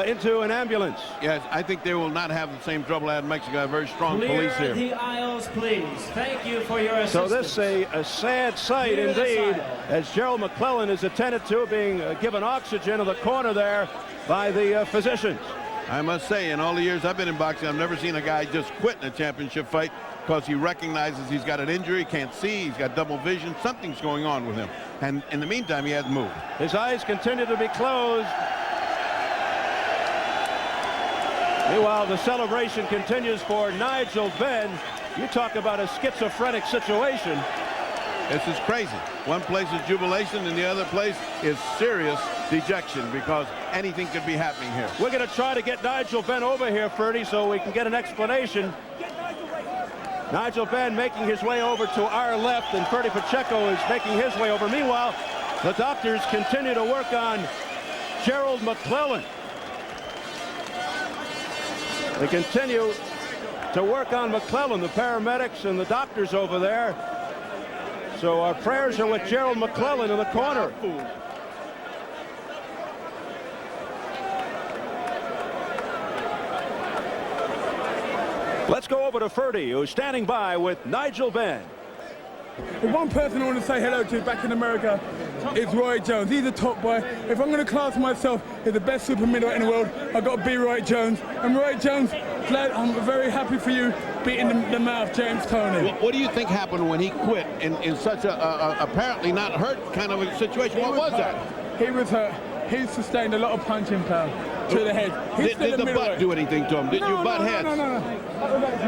into an ambulance. Yes, I think they will not have the same trouble I had in Mexico. I have very strong police here. Clear the aisles, please. Thank you for your assistance. So this is a sad sight indeed, as Gerald McClellan is attended to, being given oxygen in the corner there by the physicians. I must say, in all the years I've been in boxing, I've never seen a guy just quit in a championship fight because he recognizes he's got an injury, can't see, he's got double vision, something's going on with him. And in the meantime, he hasn't moved. His eyes continue to be closed. Meanwhile, the celebration continues for Nigel Benn. You talk about a schizophrenic situation. This is crazy. One place is jubilation and the other place is serious dejection because anything could be happening here. We're going to try to get Nigel Benn over here, Ferdie, so we can get an explanation. Nigel Benn making his way over to our left, and Ferdie Pacheco is making his way over. Meanwhile, the doctors continue to work on Gerald McClellan. They continue to work on McClellan, the paramedics and the doctors over there. So our prayers are with Gerald McClellan in the corner. Let's go over to Ferdie, who's standing by with Nigel Benn. The one person I want to say hello to back in America is Roy Jones. He's a top boy. If I'm going to class myself as the best super middleweight in the world, I've got to be Roy Jones. And Roy Jones, I'm very happy for you beating the mouth, James Toney. What do you think happened when he quit in such a apparently not hurt kind of a situation? What was that? He was hurt. He sustained a lot of punching power to the head. Did the butt do anything to him? Did you butt heads? No.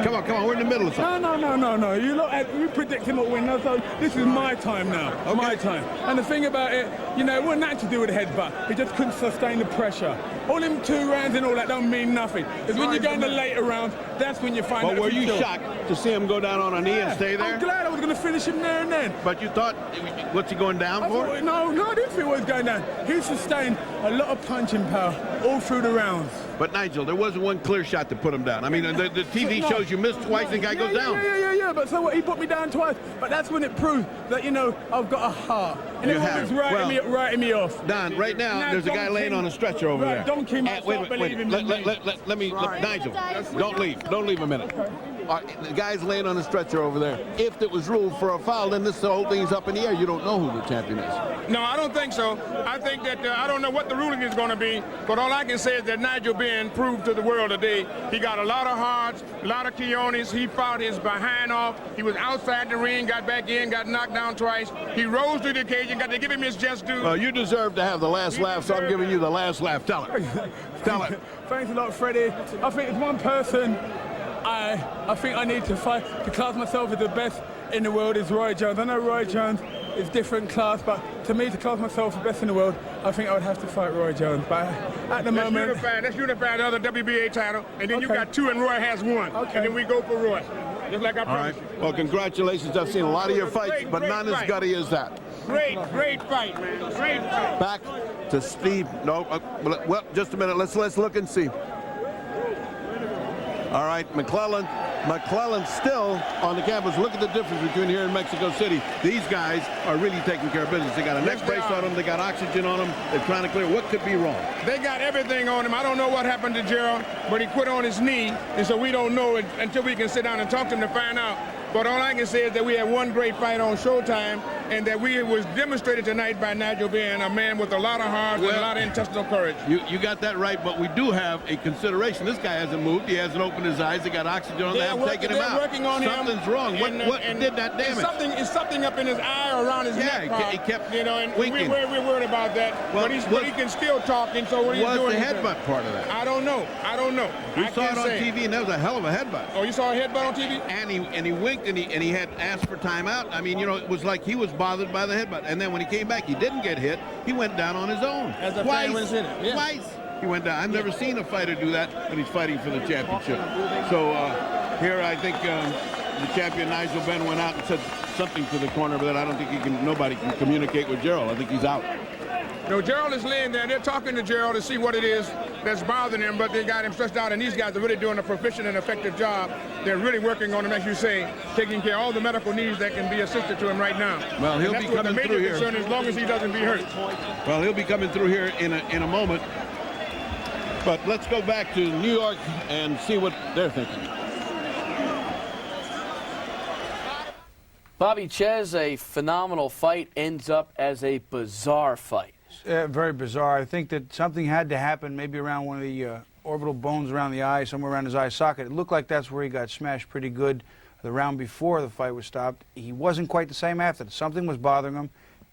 Come on, we're in the middle of something. No. You predicting what win. So this is my time now. Okay. My time. And the thing about it, it wasn't that to do with the headbutt. He just couldn't sustain the pressure. All them 2 rounds and all that don't mean nothing. It's when you go in the later rounds, that's when you find out. But were you shocked to see him go down on a knee and stay there? I'm glad I was going to finish him there and then. But you thought, what's he going down for? No, I didn't think he was going down. He sustained a lot of punching power all through the rounds. But Nigel, there wasn't one clear shot to put him down. I mean, the TV shows you missed twice and the guy goes down. Yeah, but so what? He put me down twice. But that's when it proved that, I've got a heart. And everyone was writing me off. Don, right now, there's a guy laying on a stretcher over there. Donkey, wait. Let me, Nigel, don't leave a minute. The guy's laying on a stretcher over there. If it was ruled for a foul, then the whole thing's up in the air. You don't know who the champion is. No, I don't think so. I think that I don't know what the ruling is going to be, but all I can say is that Nigel Benn proved to the world today he got a lot of hearts, a lot of Keonis. He fought his behind off. He was outside the ring, got back in, got knocked down twice. He rose to the occasion, got to give him his just due. Well, you deserve to have the last laugh, so I'm giving you the last laugh. Tell it. Tell it. Thanks a lot, Freddie. I think it's one person I think I need to fight to class myself as the best in the world is Roy Jones. I know Roy Jones is different class, but to me, to class myself the best in the world, I think I would have to fight Roy Jones. But at the moment... Let's unify the other WBA title, and then you got 2 and Roy has 1. Okay. And then we go for Roy, just like I promised. All right. Well, congratulations. I've seen a lot of your fights, but none as gutty as that. Great fight, man. Great fight. Back to Steve. No, well, just a minute. Let's look and see. All right, McClellan's still on the campus. Look at the difference between here and Mexico City. These guys are really taking care of business. They got a neck brace on them. They got oxygen on them. They're trying to clear. What could be wrong? They got everything on him. I don't know what happened to Gerald, but he quit on his knee, and so we don't know it until we can sit down and talk to him to find out. But all I can say is that we had one great fight on Showtime, and that we was demonstrated tonight by Nigel Benn, a man with a lot of heart and a lot of intestinal courage. You got that right, but we do have a consideration. This guy hasn't moved. He hasn't opened his eyes. They got oxygen on. They haven't taken him out. Working on Something's wrong. What did that damage? It's something up in his eye or around his neck. Yeah, he kept and winking. We're worried about that. Well, but he can still talk, and so what he's doing. Was the headbutt part of that? I don't know. We saw it on TV, and that was a hell of a headbutt. Oh, you saw a headbutt on TV? And he winked, and he had asked for timeout. I mean, it was like he was bothered by the headbutt. And then when he came back, he didn't get hit. He went down on his own. As a fan was in it. Yeah. Twice. He went down. I've never seen a fighter do that, but he's fighting for the championship. So here I think the champion Nigel Benn went out and said something to the corner, but I don't think nobody can communicate with Gerald. I think he's out. No, Gerald is laying there. They're talking to Gerald to see what it is that's bothering him, but they got him stretched out, and these guys are really doing a proficient and effective job. They're really working on him, as you say, taking care of all the medical needs that can be assisted to him right now. Well, he'll be coming through here. Concern, as long as he doesn't be hurt. Well, he'll be coming through here in a moment. But let's go back to New York and see what they're thinking. Bobby Czyz, a phenomenal fight, ends up as a bizarre fight. Very bizarre. I think that something had to happen, maybe around one of the orbital bones around the eye, somewhere around his eye socket. It looked like that's where he got smashed pretty good the round before the fight was stopped. He wasn't quite the same after. Something was bothering him.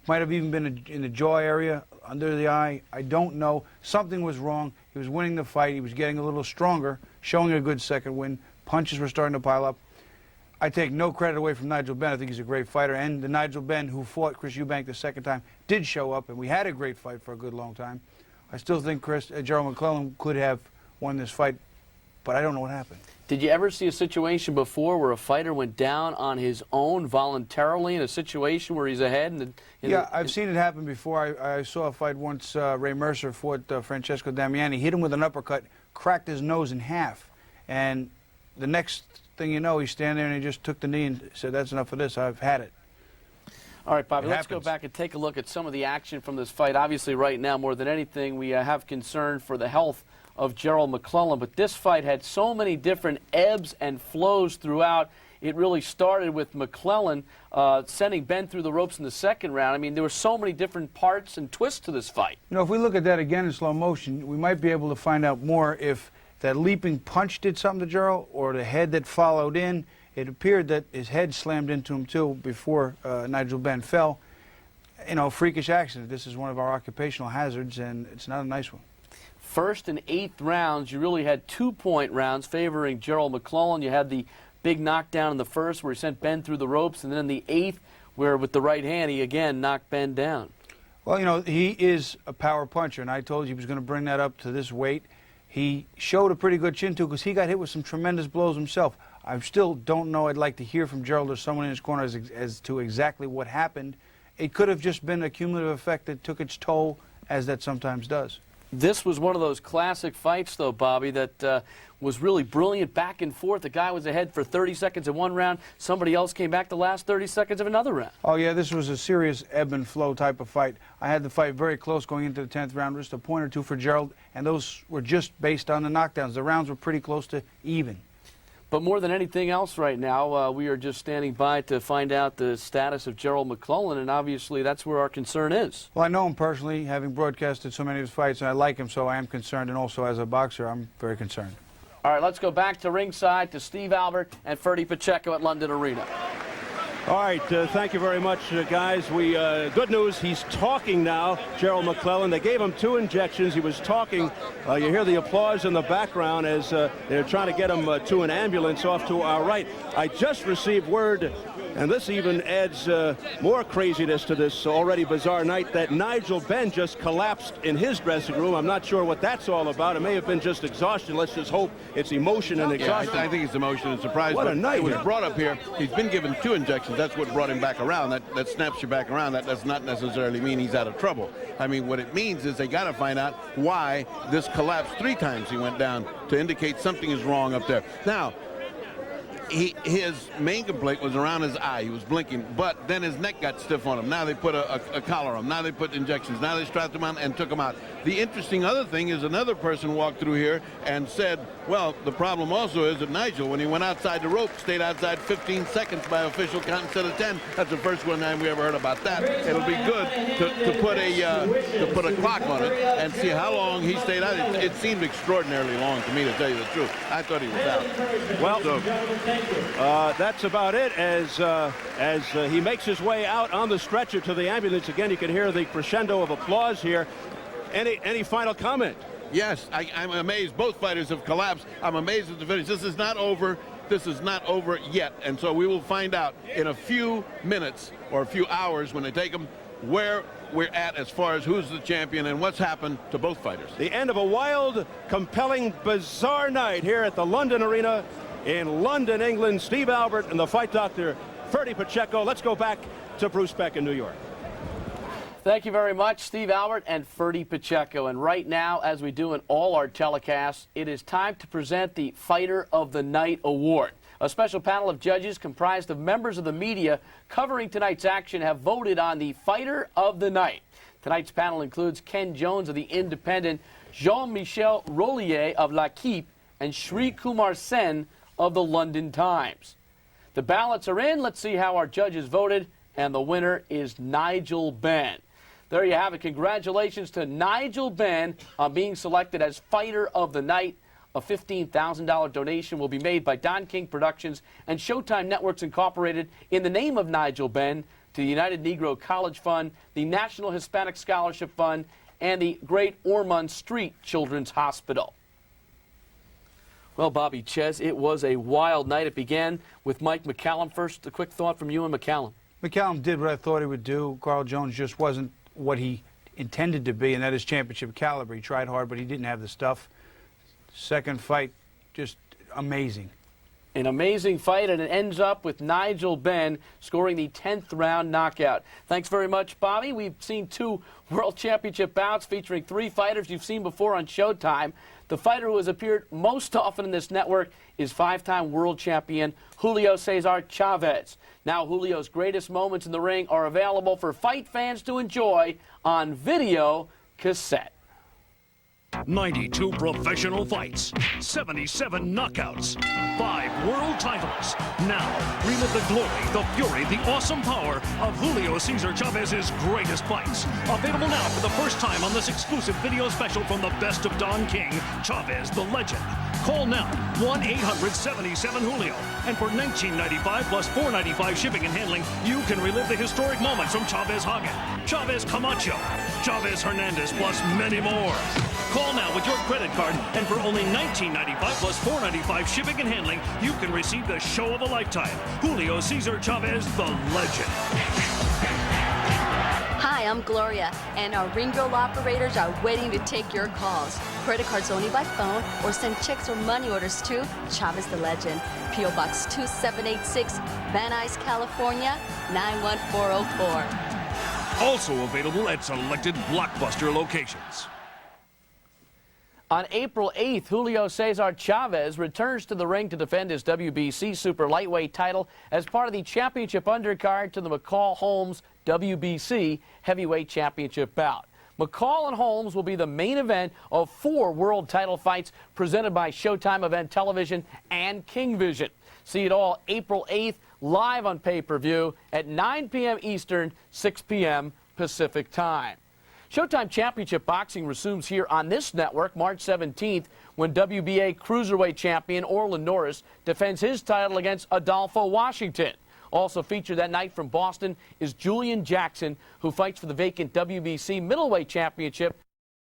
Might have even been in the jaw area, under the eye. I don't know. Something was wrong. He was winning the fight. He was getting a little stronger, showing a good second win. Punches were starting to pile up. I take no credit away from Nigel Benn. I think he's a great fighter. And the Nigel Benn who fought Chris Eubank the second time did show up, and we had a great fight for a good long time. I still think Gerald McClellan could have won this fight but I don't know what happened. Did you ever see a situation before where a fighter went down on his own voluntarily in a situation where he's ahead? Yeah, I've seen it happen before. I saw a fight once. Ray Mercer fought Francesco Damiani, hit him with an uppercut, cracked his nose in half, and the next thing you know, he's standing there and he just took the knee and said, "That's enough of this. I've had it." All right, Bobby, let's go back and take a look at some of the action from this fight. Obviously, right now, more than anything, we have concern for the health of Gerald McClellan, but this fight had so many different ebbs and flows throughout. It really started with McClellan sending Benn through the ropes in the second round. I mean, there were so many different parts and twists to this fight. You know, if we look at that again in slow motion, we might be able to find out more if that leaping punch did something to Gerald or the head that followed in. It appeared that his head slammed into him, too, before Nigel Benn fell. You know, freakish accident. This is one of our occupational hazards, and it's not a nice one. First and eighth rounds, you really had 2-point rounds favoring Gerald McClellan. You had the big knockdown in the first where he sent Benn through the ropes, and then in the eighth where with the right hand he again knocked Benn down. Well, you know, he is a power puncher, and I told you he was going to bring that up to this weight. He showed a pretty good chin, too, because he got hit with some tremendous blows himself. I still don't know. I'd like to hear from Gerald or someone in his corner as to exactly what happened. It could have just been a cumulative effect that took its toll, as that sometimes does. This was one of those classic fights, though, Bobby, that was really brilliant, back and forth. The guy was ahead for 30 seconds in one round. Somebody else came back the last 30 seconds of another round. Oh, yeah, this was a serious ebb and flow type of fight. I had the fight very close going into the 10th round, just a point or two for Gerald, and those were just based on the knockdowns. The rounds were pretty close to even. But more than anything else right now, we are just standing by to find out the status of Gerald McClellan, and obviously that's where our concern is. Well, I know him personally, having broadcasted so many of his fights, and I like him, so I am concerned, and also as a boxer, I'm very concerned. All right, let's go back to ringside to Steve Albert and Ferdie Pacheco at London Arena. All right, thank you very much, guys. Good news, he's talking now, Gerald McClellan. They gave him 2 injections. He was talking. You hear the applause in the background as they're trying to get him to an ambulance off to our right. I just received word, and this even adds more craziness to this already bizarre night, that Nigel Benn just collapsed in his dressing room. I'm not sure what that's all about. It may have been just exhaustion. Let's just hope it's emotion and exhaustion. Yeah, I think it's emotion and surprise. What a night. It was brought up here. He's been given 2 injections. That's what brought him back around. That snaps you back around. That does not necessarily mean he's out of trouble. I mean, what it means is they got to find out why this collapsed 3 times he went down to indicate something is wrong up there. Now, his main complaint was around his eye. He was blinking, but then his neck got stiff on him. Now they put a collar on him. Now they put injections. Now they strapped him on and took him out. The interesting other thing is another person walked through here and said, well, the problem also is that Nigel, when he went outside the rope, stayed outside 15 seconds by official count instead of 10. That's the first one time we ever heard about that. It'll be good to put a clock on it and see how long he stayed out. It seemed extraordinarily long to me, to tell you the truth. I thought he was out. Well, that's about it as he makes his way out on the stretcher to the ambulance. Again, you can hear the crescendo of applause here. Any final comment? Yes, I'm amazed. Both fighters have collapsed. I'm amazed at the finish. This is not over. This is not over yet. And so we will find out in a few minutes or a few hours when they take them where we're at as far as who's the champion and what's happened to both fighters. The end of a wild, compelling, bizarre night here at the London Arena in London, England. Steve Albert and the fight doctor, Ferdie Pacheco. Let's go back to Bruce Beck in New York. Thank you very much, Steve Albert and Ferdie Pacheco. And right now, as we do in all our telecasts, it is time to present the Fighter of the Night Award. A special panel of judges comprised of members of the media covering tonight's action have voted on the Fighter of the Night. Tonight's panel includes Ken Jones of The Independent, Jean-Michel Rollier of L'Equipe, and Sri Kumar Sen of The London Times. The ballots are in. Let's see how our judges voted. And the winner is Nigel Benn. There you have it. Congratulations to Nigel Benn on being selected as Fighter of the Night. A $15,000 donation will be made by Don King Productions and Showtime Networks Incorporated in the name of Nigel Benn to the United Negro College Fund, the National Hispanic Scholarship Fund, and the Great Ormond Street Children's Hospital. Well, Bobby, Czyz, it was a wild night. It began with Mike McCallum. First, a quick thought from you and McCallum. McCallum did what I thought he would do. Carl Jones just wasn't what he intended to be, and that is championship caliber. He tried hard, but he didn't have the stuff. Second fight, just amazing. An amazing fight, and it ends up with Nigel Benn scoring the 10th round knockout. Thanks very much, Bobby. We've seen 2 World Championship bouts featuring 3 fighters you've seen before on Showtime. The fighter who has appeared most often in this network is 5-time world champion Julio Cesar Chavez. Now Julio's greatest moments in the ring are available for fight fans to enjoy on video cassette. 92 professional fights, 77 knockouts, 5 world titles. Now, relive the glory, the fury, the awesome power of Julio Cesar Chavez's greatest fights. Available now for the first time on this exclusive video special from the best of Don King, Chavez the Legend. Call now, 1-800-77-JULIO. And for $19.95 plus $4.95 shipping and handling, you can relive the historic moments from Chavez Hagen, Chavez Camacho, Chavez Hernandez, plus many more. Call now with your credit card, and for only $19.95 plus $4.95 shipping and handling, you can receive the show of a lifetime, Julio Cesar Chavez the Legend. Hi, I'm Gloria, and our Ring Girl operators are waiting to take your calls. Credit cards only by phone, or send checks or money orders to Chavez the Legend, P.O. Box 2786, Van Nuys, California, 91404. Also available at selected Blockbuster locations. On April 8th, Julio Cesar Chavez returns to the ring to defend his WBC Super lightweight title as part of the championship undercard to the McCall-Holmes WBC heavyweight championship bout. McCall and Holmes will be the main event of 4 world title fights presented by Showtime Event Television and King Vision. See it all April 8th live on pay-per-view at 9 p.m. Eastern, 6 p.m. Pacific Time. Showtime Championship Boxing resumes here on this network March 17th when WBA Cruiserweight Champion Orlin Norris defends his title against Adolfo Washington. Also featured that night from Boston is Julian Jackson, who fights for the vacant WBC Middleweight Championship